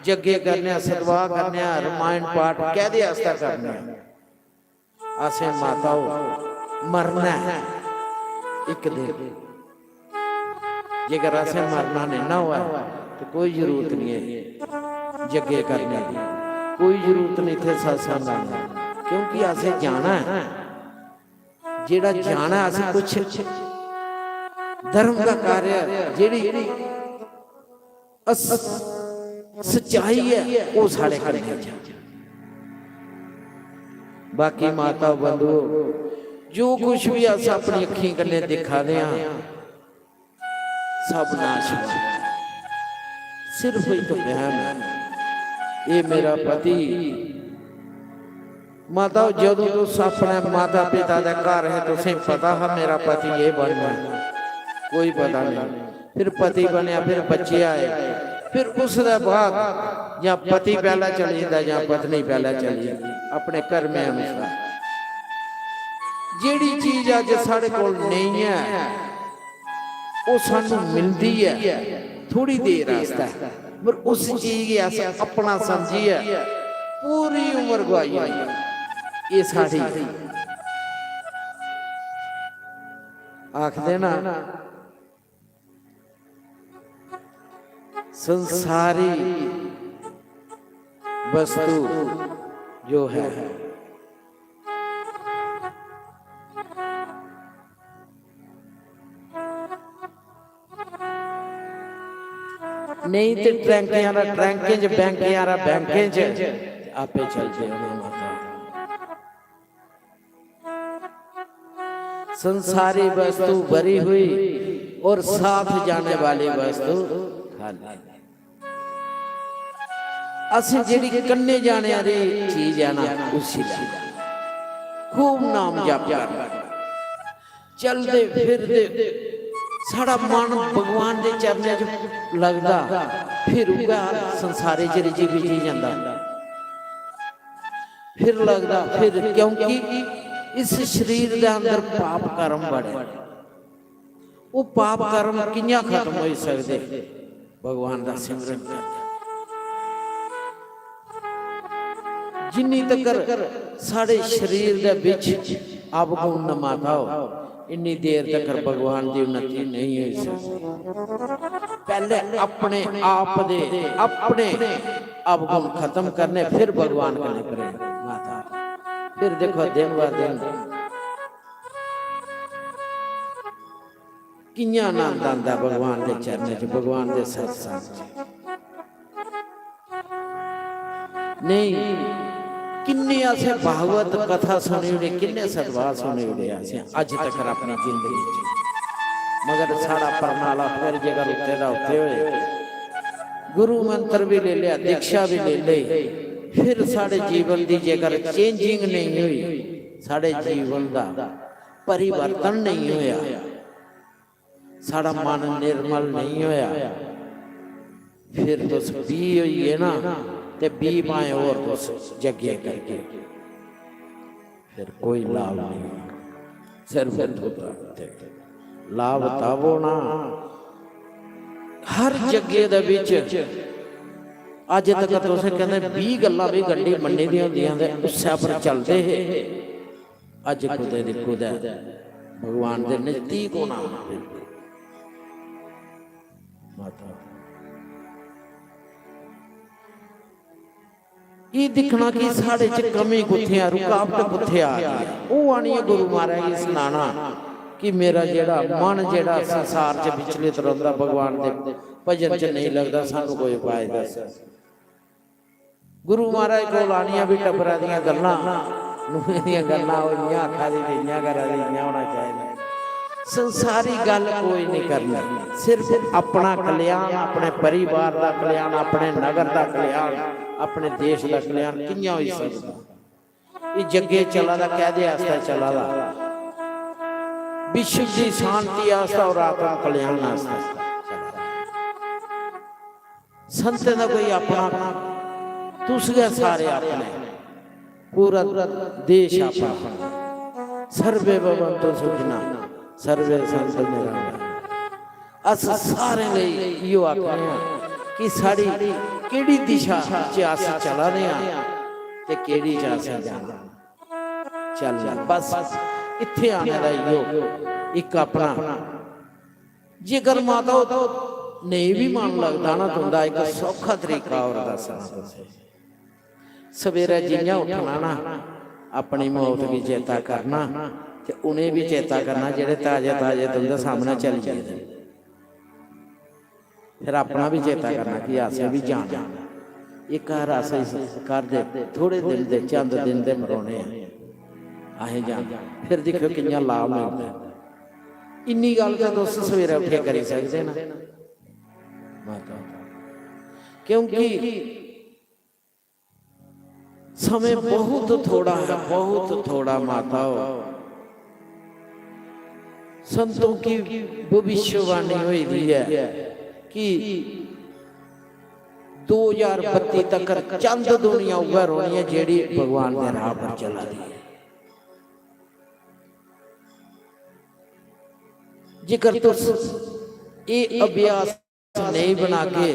जगे करने सतवाह करने रामायण पाठ कहदे आस्ता करने असें माताओ मरना है एक दिन। जेकर असें मरना नहीं ना हुआ तो कोई जरूरत नहीं है जगे करने की, कोई जरूरत नहीं थे सत्संग आने, क्योंकि असें जाना है। जेड़ा जाना है असें कुछ धर्म का कार्य जेड़ी सच्चाई है वो साढ़े करने चाहिए। बाकी माता बंधु जो कुछ भी अस अपनी अखी कन्ने दिखा दे सब नाश है, सिर्फ एक वहम है। ये मेरा पति माता जदों तुम अपने माता पिता का घर है तुसें पता है मेरा पति ये बनना, कोई पता नहीं। फिर पति बनया, फिर बच्चे आए, फिर उस बाद या पति पहला चली जाता या पत्नी पहला चली जाती अपने घर में हमेशा। जेड़ी चीज अज साढ़े कोल नहीं है वो सानू मिलती है थोड़ी देर वास्ते, पर उस चीज अस अपना समझिए पूरी उम्र गवाई है। ये साड़ी आखदे ना संसारी वस्तु जो है। नहीं तो ट्रैंके वाला ट्रैंके च, बैंके वाला बैंके च, आपे चलते हैं माता। संसारी वस्तु भरी हुई और साथ जाने वाली वस्तु खाली। असि जेड़ी कन्ने जाने वाली चीज है ना, उसी ला खूब नाम जप कर, चलते फिरते साड़ा मन भगवान के चरणों च लगदा, फिर उगा संसारे च रिजी बिजी जांदा, फिर लगदा फिर, क्योंकि इस शरीर के अंदर पाप कर्म बड़े। वो पाप कर्म कियां खत्म हो सकते? भगवान का सिमरन कर, जिन्नी तक साढ़े शरीर के बिच अवगुण न माता हो, इन्नी देर तक भगवान की उन्नति नहीं हो सकती। पहले अपने आप दे अपने अवगुण खत्म करने, फिर भगवान करने पड़े माता। फिर देखो दिन ब दिन किया आनंद आता भगवान के चरणों च, भगवान के सत्संग नहीं। किन्ने असें भागवत कथा सुनी उड़े, किन्ने सतवाह सुनी उड़े असें अज तक अपनी जिंदगी च, मगर साड़ा परनाला फिर जगह उत्ते दा उत्ते होए। गुरु मंत्र भी ले लिया, दीक्षा भी ले ली, फिर साढ़े जीवन की जेकर चेंजिंग नहीं हुई, साढ़े जीवन का परिवर्तन नहीं होया, साड़ा मन निर्मल नहीं होया, फिर तुस बी होई है ना, ते बी पाए और तुस जगे करके, फिर कोई लाभ नहीं। सिर्फ लाभ तावो ना हर जगे दे विच। अज तक तुसें कहते 20 गल्लां भी गड्डी मन्नी दी होंदियां ते उस्से पर चलदे हे। अज कुदै दी कुदै भगवान दे नजदीक होना माता। ये दिखना कि साढ़े च कमी कुत्थे आ, रुकावट कुत्थे आ गई। वो आनी है गुरु महाराज जी सुनाना कि मेरा जेड़ा मन जेड़ा संसार च विचलित रहिंदा, भगवान दे भजन च नहीं लगदा, सानू कोई उपाय दस। गुरु महाराज कोल आनियां भी टब्बरां दियां गल्लां, नूहें दियां गल्लां, इयां आखा दी इयां करा दी, इयां होना चाहिए। संसारी गल कोई नहीं करनी, सिर्फ अपना कल्याण, अपने परिवार का कल्याण, अपने नगर का कल्याण, अपने देश का कल्याण कियां होई सकदा। ये जगे चला दा कहदे आस्ते चला दा, विश्व की शांति आस्ते और आत्म कल्याण आस्ते। संत दा कोई अपना, तुस गए सारे अपने, पूरा देश अपना। सर्वे भवन्तु सुखिनः सर्वे सन्तु निरामया। अस सारे लिए इहो आखने कि साड़ी केड़ी दिशा च अस चला रहे हैं ते केड़ी च अस जाना चलना। बस इत्थे आने दा इहो एक अपना, जेकर माता नहीं भी मन लगदा ना, तुंदा एक सौखा तरीका और दसना। सवेरे जियां उठना ना, अपनी मौत की चेता करना, ते उन्हें भी चेता करना जेड़े ताजे ताजे तुंदे सामने चल जाते। फिर अपना भी चेता करना कि असें भी जाना। एक अस कर दे थोड़े दिन दे, चंद दिन दे मरौने असें जाना। फिर देखो कितना लाभ मिलता है। इन्नी गल तो तुस सवेरे उठे करी सकते ना माता, क्योंकि समय बहुत थोड़ा है, बहुत थोड़ा माता हो। संतों की भविष्यवाणी हुई थी है कि 2032 तक चंद दुनिया उभर होनी है जेड़ी भगवान के राह पर चला रही है। जिकर तो ये अभ्यास नहीं बना के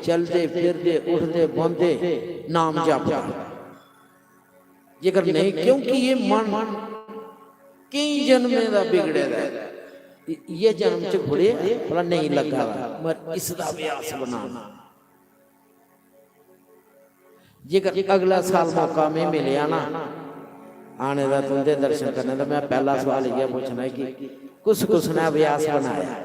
चलते फिरते उठते बौंदे नाम जप, जिकर नहीं, क्योंकि ये मन कई जन्मे का बिगड़े है। ये जन्म च घुड़े भला नहीं लगा, मगर इसका अभ्यास बनाना। जेकर अगला साल मौका में मिले ना आने का तुंदे दर्शन करने का, मैं पहला सवाल यह पूछना है कि कुछ ने अभ्यास बनाया,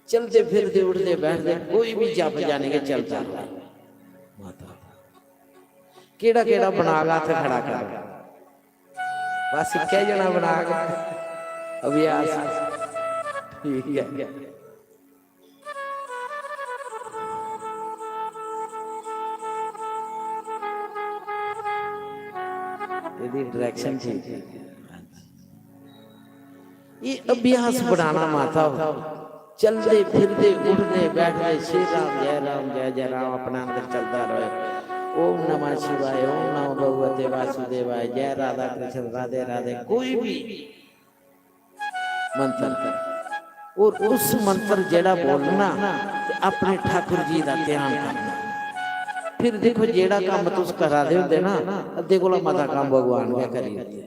चलते फिरते उठते बैठते कोई भी जप जाने के चलता रहा माता केड़ा केड़ा बना ला थे खड़ा कर, बस क्या जना बना के अभ्यास ठीक है। यदि डायरेक्शन ठीक है, ये अभ्यास बनाना माता, चलते फिरते उठते बैठते श्री राम जय राम अपना अंदर चलता रहे। ओम नमः शिवाय, ओम नमो भगवते वासुदेवाय, जय राधा कृष्ण राधे राधे, कोई भी मंत्र और उस मंत्र जेड़ा बोलना अपने ठाकुर जी का ध्यान करना। फिर देखो जेड़ा काम तुस करा दे होंदे ना अद्धे कोला मता काम भगवान ने करी होंदे,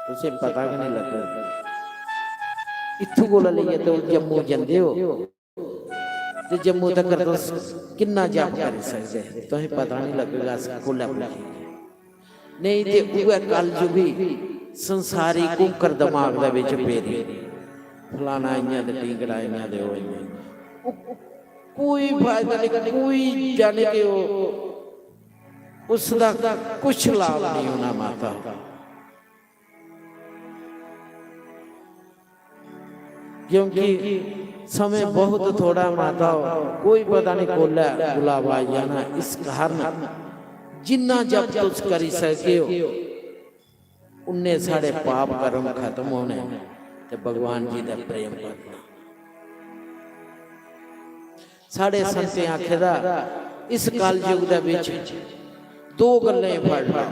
तुसे पता कि नहीं लगदा। इत्थू कोला लेइयै तो जम्मू जंदे हो ते जम्मू तक तुस किन्ना जप कर सकदे, तुसें पता नहीं लगेगा कोला नहीं ते उहे कल जुगी संसारी कुकर दिमाग दे विच पेरी फलाना इयां ते टिंगड़ा इयां ते ओ इयां, कोई फायदा नहीं, कोई जाने के उसका कुछ लाभ नहीं होना माता। क्योंकि समय बहुत थोड़ा माता, कोई पता नहीं कोला गुलाब आ जाना। इस कारण जिन्ना जब तुस करी सके हो उन्ने साढ़े पाप कर्म खत्म होने ते भगवान जी का प्रेम करना। साढ़े संते आखेदा इस कल युग दे विच दो गल्लां फड़ ला,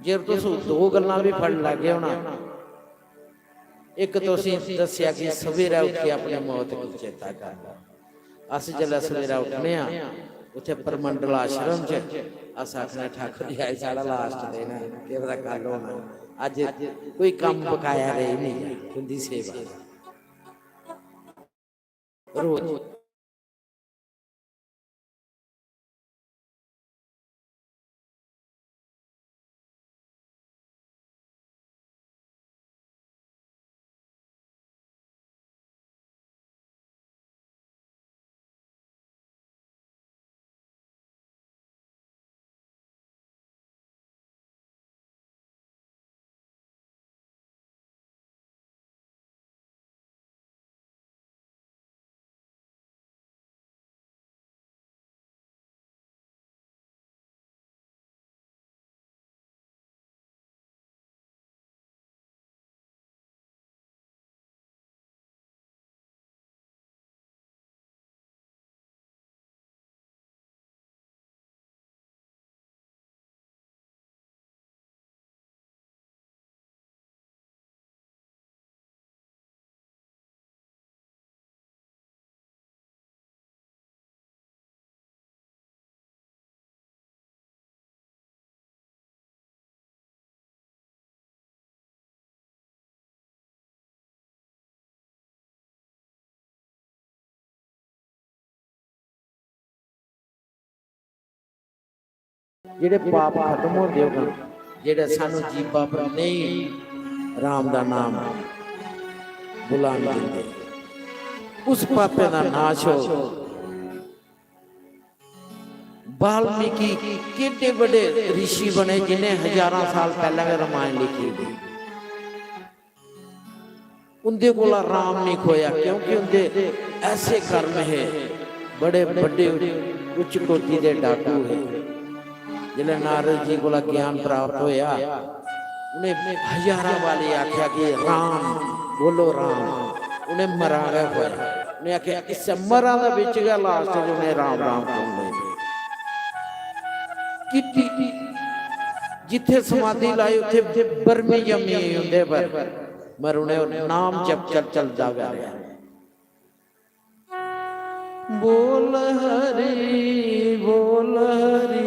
जे तुस दो गल्लां भी फड़ लगे हो ना, एक तो दसिया कि सवेरा उठ के अपने मौत की चेता करना। अस जल्लै सवेरा उठने उत्थे परमंडल आश्रम च अस आखने ठाकुर जी आज साढ़ा लास्ट दिन है, केह् पता कल होना, अज कोई कम बकाया रही नहीं, तुंदी सेवा रोज जेड़े पाप खत्म होते हो, जेड़े सानू जीवा पर नहीं राम दा नाम बुलान देंगे, उस पापे का नाश हो। वाल्मीकि केडे बड़े ऋषि बने जिन्हें हजारों साल पहले में रामायण लिखी थी, उनके कोला राम नहीं खोया, क्योंकि उनके ऐसे कर्म है, बड़े बड़े उच्च कोटि के डाकू है। जिले नारद जी को ज्ञान प्राप्त होया, उन्हें हजारा वाले आख्या कि राम बोलो राम, उन्हें मरा गया होया, उन्हें आख्या इससे मरा दा बिच गया, लास्ट में उन्हें राम राम बोल कितनी जिथे समाधि लाई उथे बर्मी जमी होंदे पर उन्हें नाम जप चलता गया। बोल हरि बोल हरि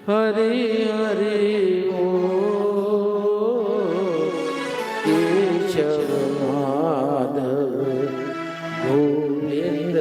हरि हरि केशव माधव गोविंद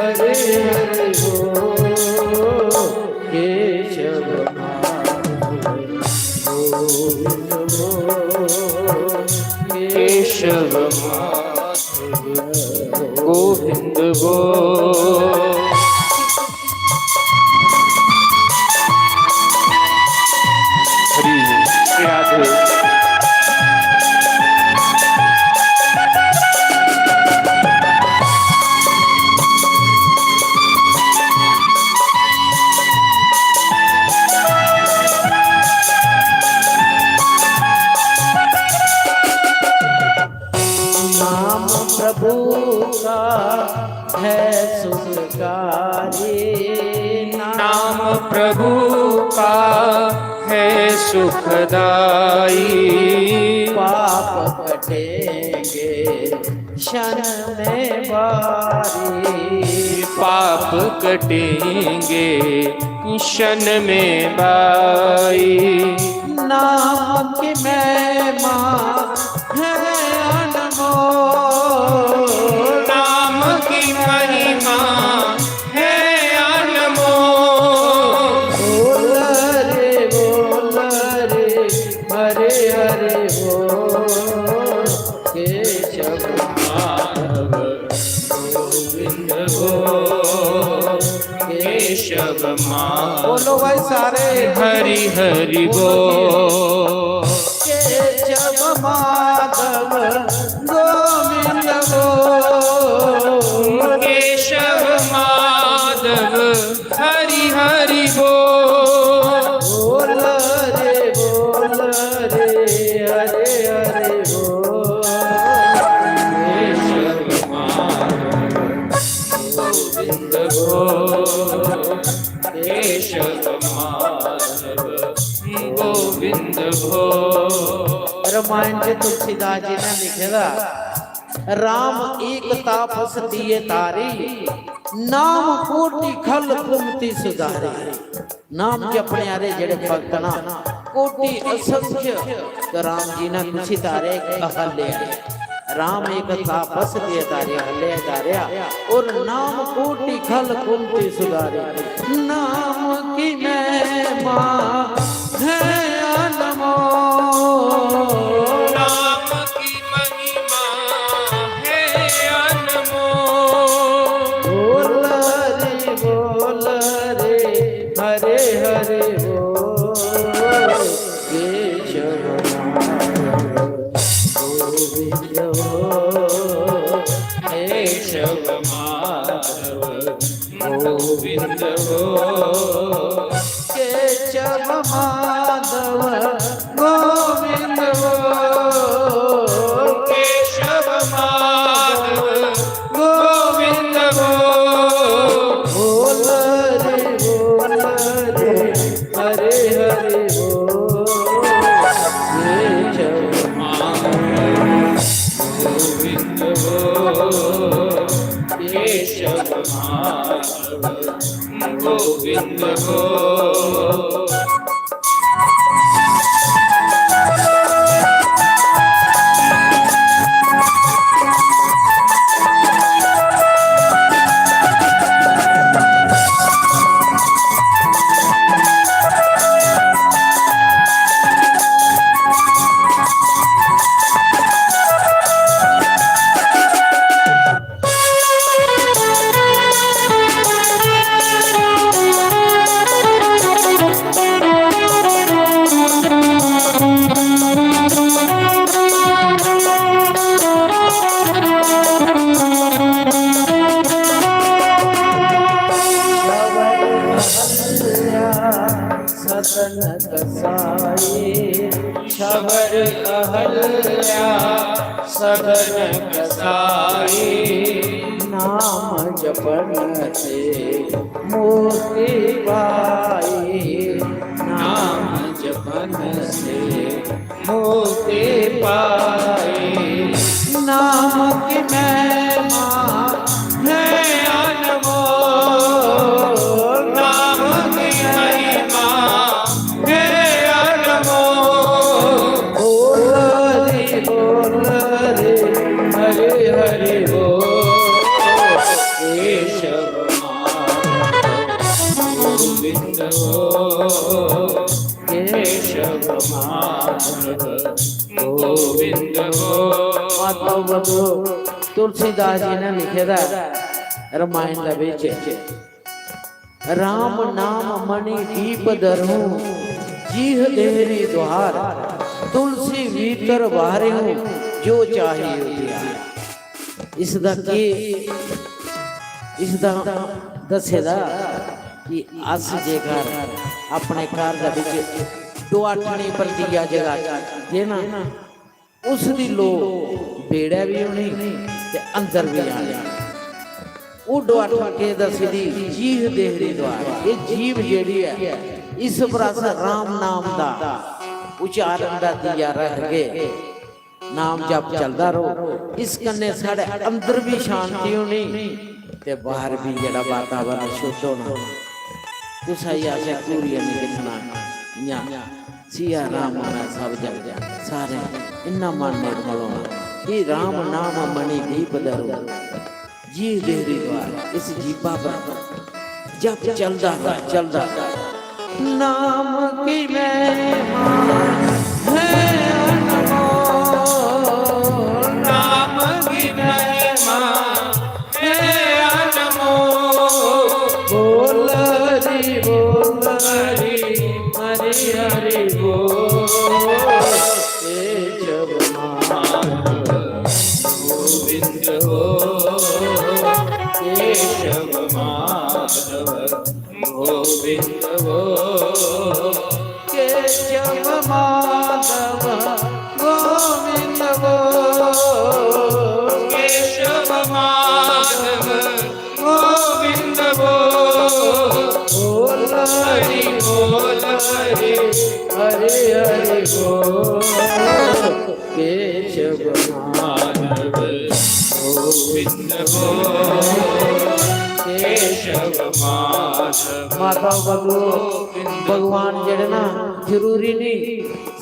हरे हरे हो केशव माधव गोविंद हो केशव माधव गोविंद हो। हरि राधे। नाम प्रभु का है सुखकारी, नाम प्रभु का है सुखदाई। पाप कटेंगे क्षण में बारी, पाप कटेंगे क्षण में बाई। नाम की महिमा है अनमोल, नाम की महिमा है अनमोल। बोल रे हरे हरे बोल केशव माधव गोविंद हो केशव माधव। बोलो भाई सारे हरि हरि बोल। केशव माधव गोविंद हो केशव माधव हरि हरि बोल। बोल रे हरे हरे बोल केशव माधव गोविंद हो केशव माधव गोविंद हो। रामायण के तुलसीदास जी ने लिखेगा, राम एक तापस दिए तारी, नाम कोटि खल कुमति सुधारी। नाम के अपने आरे जड़े भक्तना कोटि असंख्य, तो राम जी ने कुछ तारे हल्ले। राम एक तापस दिए तारे हल्ले तारिया, और नाम कोटि खल कुमति सुधारी। नाम की महिमा है अनमोल, नाम की महिमा है अनमोल। बोल रे हरे हरे बोल केशव माधव गोविंद हो केशव माधव गोविंद हो केशव माधव गोविंद हो केशव माधव गोविंद हो। बोल रे हरे हरे बोल केशव गोविंद हो केशव माधव गोविंद हो। सदन कसाई शबर अहल्या सदन कसाई। नाम जपन से मुक्ति पाई, नाम जपन से मुक्ति पाई। नाम की महिमा है अनमोल, नाम की महिमा है अनमोल। बोल रे हरे हरे बोल केशव गोविंद हो केशव माधव गोविंद हो। माता बधो तुलसीदास जी ने लिखे दा रामायण दा विच राम नाम मणि दीप धरूं जीह देहरी द्वार तुलसी भीतर बारे हूं जो चाहे इसदा की इसदा दसेदा कि अस जेकर अपने घर दा विच दुआठनी पर दिया जगा जे ना उस दी लो बेड़ा भी होनी ते अंदर भी आने वो दुआठ के दसदी जीव देहरी द्वार ये जीव जेड़ी है इस प्रस राम नाम दा उच्चारण दा दिया रह गए नाम जप चलदा रहो इस कन्ने साढ़े अंदर भी शांति होनी ते बाहर भी जेड़ा वातावरण शुद्ध होना तुसा ही आसे पूरी नहीं दिखना न्या सिया राम होना सब जग जा सारे इन्ना मन निर्मल होना कि राम नाम मणि दीप धरो जी देहरी द्वार इस जीपा पर जब चलदा नाम की महिमा है अनमोल नाम की महिमा है अनमोल बोल हरि हरि हरि बोल केशव गोविंद हो केशव माधव गोविंद हो केशव माधव गोविंद हो केशव माधव गोविंद हो बोल हरि हरि हरि हरि बोल केशव माधव गोविंद हो केशव माधव। माता बगो भगवान जेड़े ना जरूरी नहीं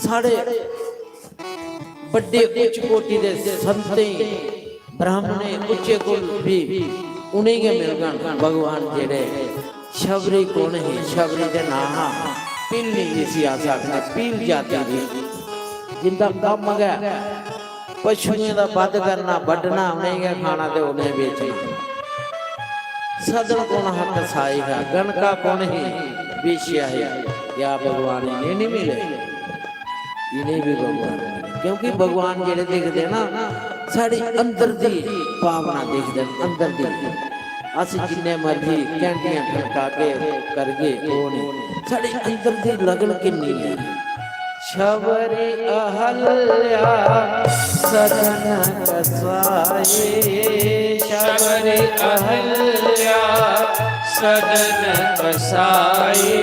साढ़े बड़े उच्च कोटि दे संते ब्राह्मणे उच्चे कुल भी उन्हीं के मिल गए भगवान जेड़े शबरी कौन है शबरी दे ना पील नहीं इसी आशा ने पील जाती थी जिंदा काम गया पशुओं का वध करना बढ़ना उन्हें क्या खाना तो उन्हें बेचे सदन कौन हक साई है गणका कौन ही बेचिया है या भगवान इन्हें नहीं मिले इन्हें भी भगवान क्योंकि भगवान जेड़े देखते ना साड़ी अंदर दी भावना देखते अंदर दी अस जिन्ने मर्जी घंटियां खड़का के करगे वो नहीं साड़ी अंदर दी लगन किन्नी है शबरी अहल्या सदन कसाए शबरी अहल्या सदन कसाए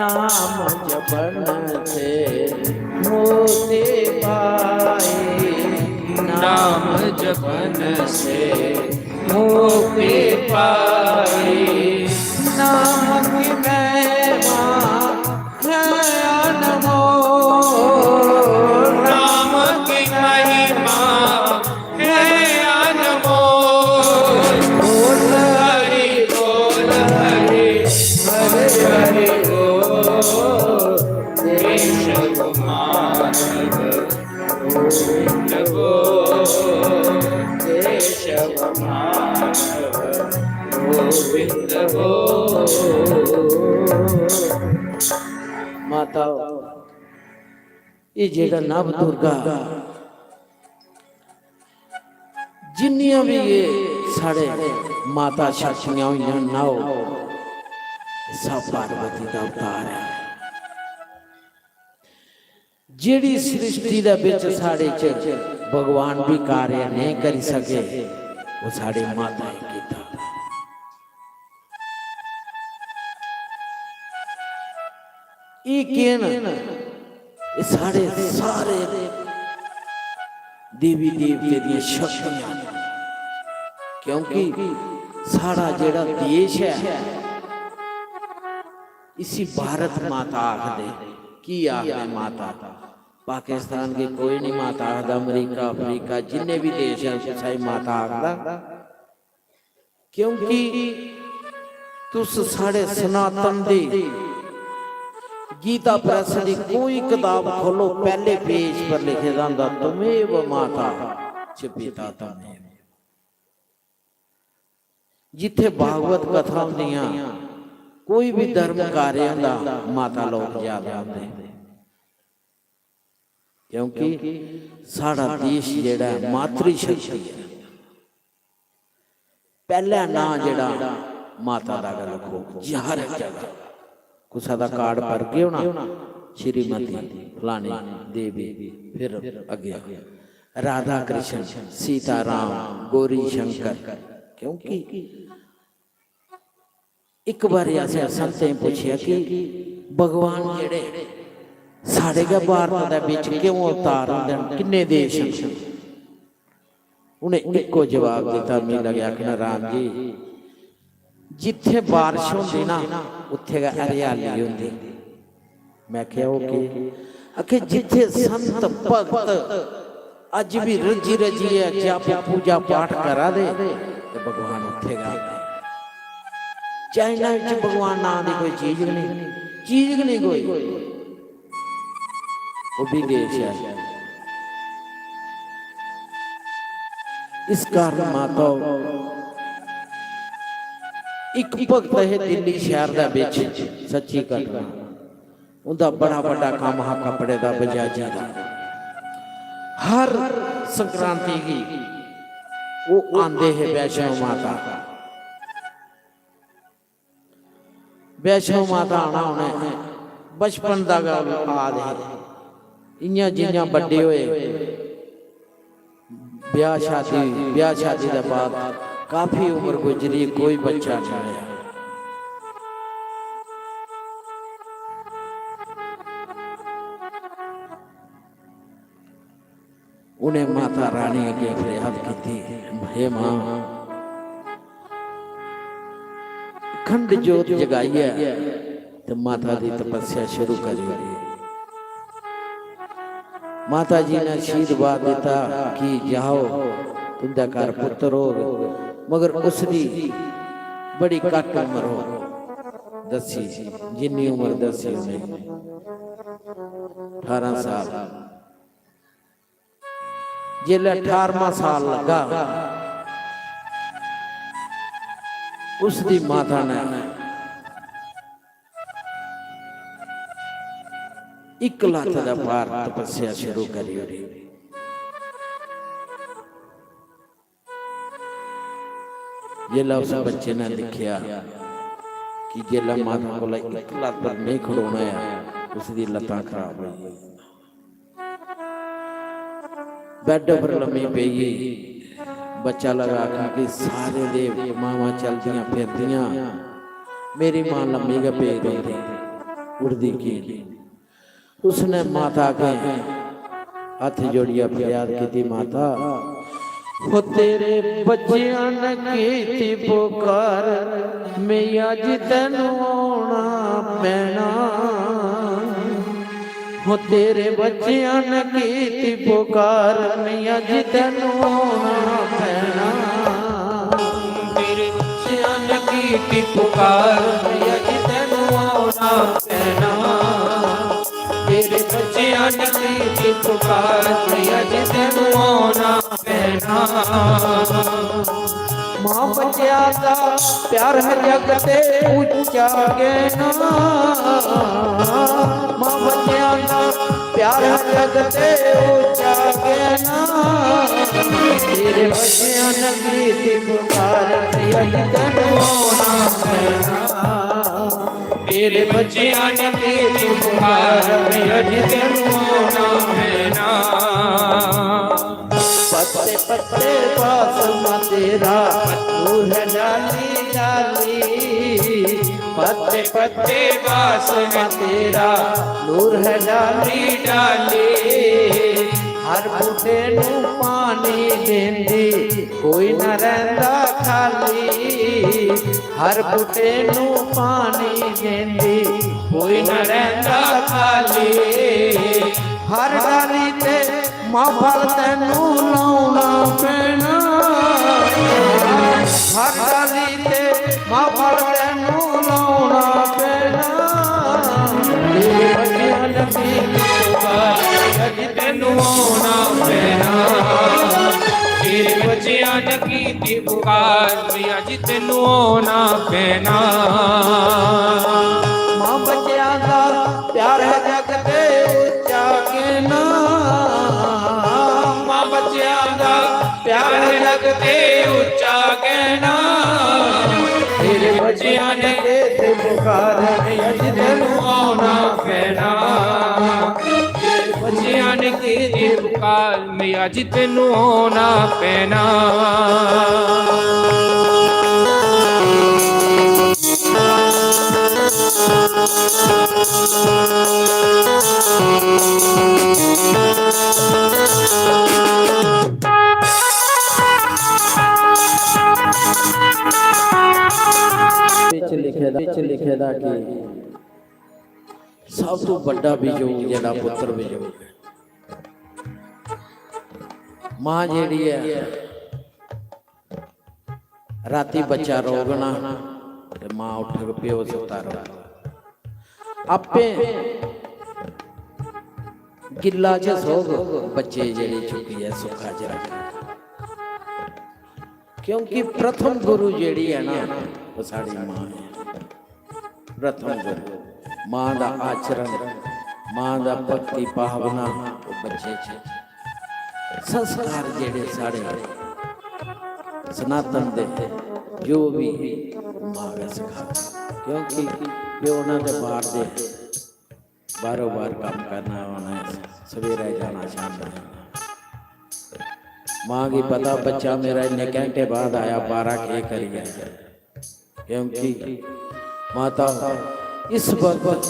नाम जपन से मोती पाए नाम जपन से मोती पाए नाम की महिमा है अनमोल नाम की महिमा है अनमोल बोल हरि हरि हरि बोल केशव माधव गोविंद हो केशव माधव गोविंद हो। माता ये जेड़ा नव दुर्गा जिन्नियां भी ये साढ़े माता शक्तियां हुई नौ सब पार्वती का अवतार है जेड़ी सृष्टि दा विच साढ़े च भगवान भी कार्य नहीं कर सके वो साढ़े माता ही कीता ये सारे देवी देवते दी शक्तियां क्योंकि सारा जेड़ा देश है इसी भारत माता आखदे की आखदे माता पाकिस्तान की कोई नहीं माता आखदा अमेरिका अफ्रीका जिन्ने भी देश हैं सारी माता आखदा क्योंकि तुस साढ़े सनातन दी गीता प्रेस की कोई किताब खोलो, पहले पेज पर लिखे जाता तुमेव माता च पिता तमेव। जिथे भागवत कथा होंदियां कोई भी धर्म कार्य होंदा माता लोग ज्यादा आते, क्योंकि साड़ा देश जेड़ा मातृ शक्ति है। पहला ना जेड़ा माता दा गल रखो, हर जगह कुसा दा कार्ड भर के होना श्रीमती फलानी देवी, फिर अगे राधा कृष्ण सीता राम गौरी शंकर। क्योंकि एक बार ऐसे संतें पूछा कि भगवान जेड़े साढ़े के भारत दे विच क्यों अवतार होंदे, किन्ने देश हैं? उन्हें इको जवाब दिता, मैं लग्या कि राम जी जिथे बारिश होंदी ना उत्थे हरियाली होंदी। मैं क्या ओके आखे जिथे संत भगत अज भी रजी रजी जप पूजा पाठ करा दे तो भगवान उत्थे गा। चाइना विच भगवान नाम की कोई चीज नहीं कोई, वो भी देश है। इस कारण माता एक भगत है दिल्ली शहर दा विच, सच्ची घटना, उनका बड़ा बड़ा काम हा कपड़े का बजाजी का। हर संक्रांति की वो आंदे है वैष्णो माता, वैष्णो माता आना उन्हें बचपन का आद है। इयां जियां बड़े होए ब्याह शादी के बाद काफी उम्र गुजरी, कोई बच्चा नहीं आया। उन्हें माता रानी अगे फरियाद की, हे मां खंड जोत जगाई है तो माता की तपस्या शुरू करी। माता जी ने आशीर्वाद दिता कि जाओ तुंदा घर पुत्र हो, मगर उसकी बड़ी घट उम्र हो दसी, जिन्नी उम्र दसी उन्हें 18 साल। जिले 18वां साल लगा उसकी माता ने एक लाख का पार तपस्या शुरू करी। जिला उस बच्चे ने देखा कि जिला माता को एक लाख पर नहीं खड़ोना है, उसकी लत्तां खराब हो गई, बेड पर लम्मी पई गई। बच्चा लगा कि सारे दे मावा चलदियां फिरदियां, मेरी मां लम्मी के पे रही उड़दी की। उसने माता के हाथ जोड़िया फरियाद की, माता हो तेरे बच्चियां ने कीती पुकार, मैं अज तैनू आउणा पैना। हो तेरे बच्चियां ने कीती पुकार, मैं अज तैनू आउणा पैना। तेरे बच्चियां ने कीती पुकार, मैं अज तैनू आउणा पैना। तेरे बच्चियां ने कीती पुकार, मैं अज तैनू आउणा पैना। मां बच्चिया दा प्यार है जग ते ऊंचा गैना। मां बच्चिया दा प्यार है जग ते ऊंचा गैना। तेरे बच्चिया ने कीती पुकार, अज तैनू आउणा पैना। तेरे बच्चिया ने कीती पुकार, अज तैनू आउणा पैना। पत्ते पत्ते पास तेरा नूर है डाली डाली। पत्ते पत्ते पास तेरा नूर है डाली डाली। हर बूटे नू पानी देंदी कोई न रहिंदा खाली। हर बूटे नू पानी देंदी कोई न रहिंदा खाली। हर डाली ते मां फल तैनू लाउणा पैना। हर डाली ते मां फल तैनू ਅੱਜ ਤੈਨੂੰ ਆਉਣਾ ਪੈਣਾ ਤੇਰੇ ਬੱਚਿਆਂ ਨੇ ਕੀਤੀ ਪੁਕਾਰ ਵੀ ਅੱਜ ਤੈਨੂੰ ਆਉਣਾ ਪੈਣਾ ਮਾਂ ਬੱਚਿਆਂ ਦਾ ਪਿਆਰ ਹੈ ਜਗ ਤੇ ਉੱਚਾ ਕਹਿਣਾ ਮਾਂ ਬੱਚਿਆਂ ਦਾ ਪਿਆਰ ਹੈ ਜਗ ਤੇ ਉੱਚਾ ਕਹਿਣਾ ਤੇਰੇ ਬੱਚਿਆਂ ਨੇ ਤੇ ਪੁਕਾਰ ਅੱਜ ਤੈਨੂੰ ਆਉਣਾ ਪੈਣਾ ਤੇਰੇ ਬੱਚਿਆਂ ਨੇ ਕੀਤੀ ਪੁਕਾਰ ਮੈਂ ਅੱਜ ਤੈਨੂੰ ਆਉਣਾ ਪੈਣਾ ਵਿੱਚ ਲਿਖਿਆ ਦਾ ਕਿ ਸਭ ਤੋਂ ਵੱਡਾ ਵਿਜੋਗ ਜਿਹੜਾ ਪੁੱਤਰ ਵਿਜੋਗ ਹੈ। ਮਾਂ ਜਿਹੜੀ ਹੈ ਰਾਤੀ ਬੱਚਾ ਰੋਗਣਾ ਤੇ ਮਾਂ ਉੱਠ ਕੇ ਪਿਓ ਸੁੱਤਾ ਰਹੇਗਾ ਆਪੇ ਗਿੱਲਾ ਚ ਸੋਗ ਬੱਚੇ ਜਿਹੜੀ ਚੁੱਕੀ ਹੈ ਸੁੱਖਾ ਚ ਰੱਖ ਕਿਉਂਕਿ ਪ੍ਰਥਮ ਗੁਰੂ ਜਿਹੜੀ ਹੈ ਨਾ ਉਹ ਸਾਡੀ ਮਾਂ ਹੈ ਪ੍ਰਥਮ ਗੁਰੂ ਮਾਂ ਦਾ ਆਚਰਣ ਮਾਂ ਦਾ ਭਗਤੀ ਭਾਵਨਾ ਉਹ ਬੱਚੇ ਚ ਸੰਸਕਾਰ ਜਿਹੜੇ ਸਾਡੇ ਸਨਾਤਨ ਦੇ ਜੋ ਵੀ ਮਾਂ ਦਾ ਸਿਖਾ ਕਿਉਂਕਿ ਪਿਓ ਉਹਨਾਂ ਦੇ ਬਾਹਰ ਦੇ ਬਾਰੋ ਬਾਰ ਕੰਮ ਕਰਨਾ ਹੋਣਾ ਸਵੇਰੇ ਜਾਣਾ ਸ਼ਾਮ ਨੂੰ ਜਾਣਾ माँ की पता बच्चा मेरा इतने घंटे बाद आया 12 के कर गया क्योंकि माता इस वक्त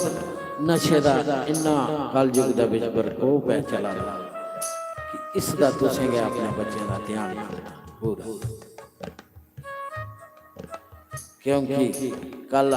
नशे का इन्ना कलयुग का विच प्रकोप है चला कि इसका तुसें अपने बच्चे का ध्यान रखना पूरा क्योंकि कल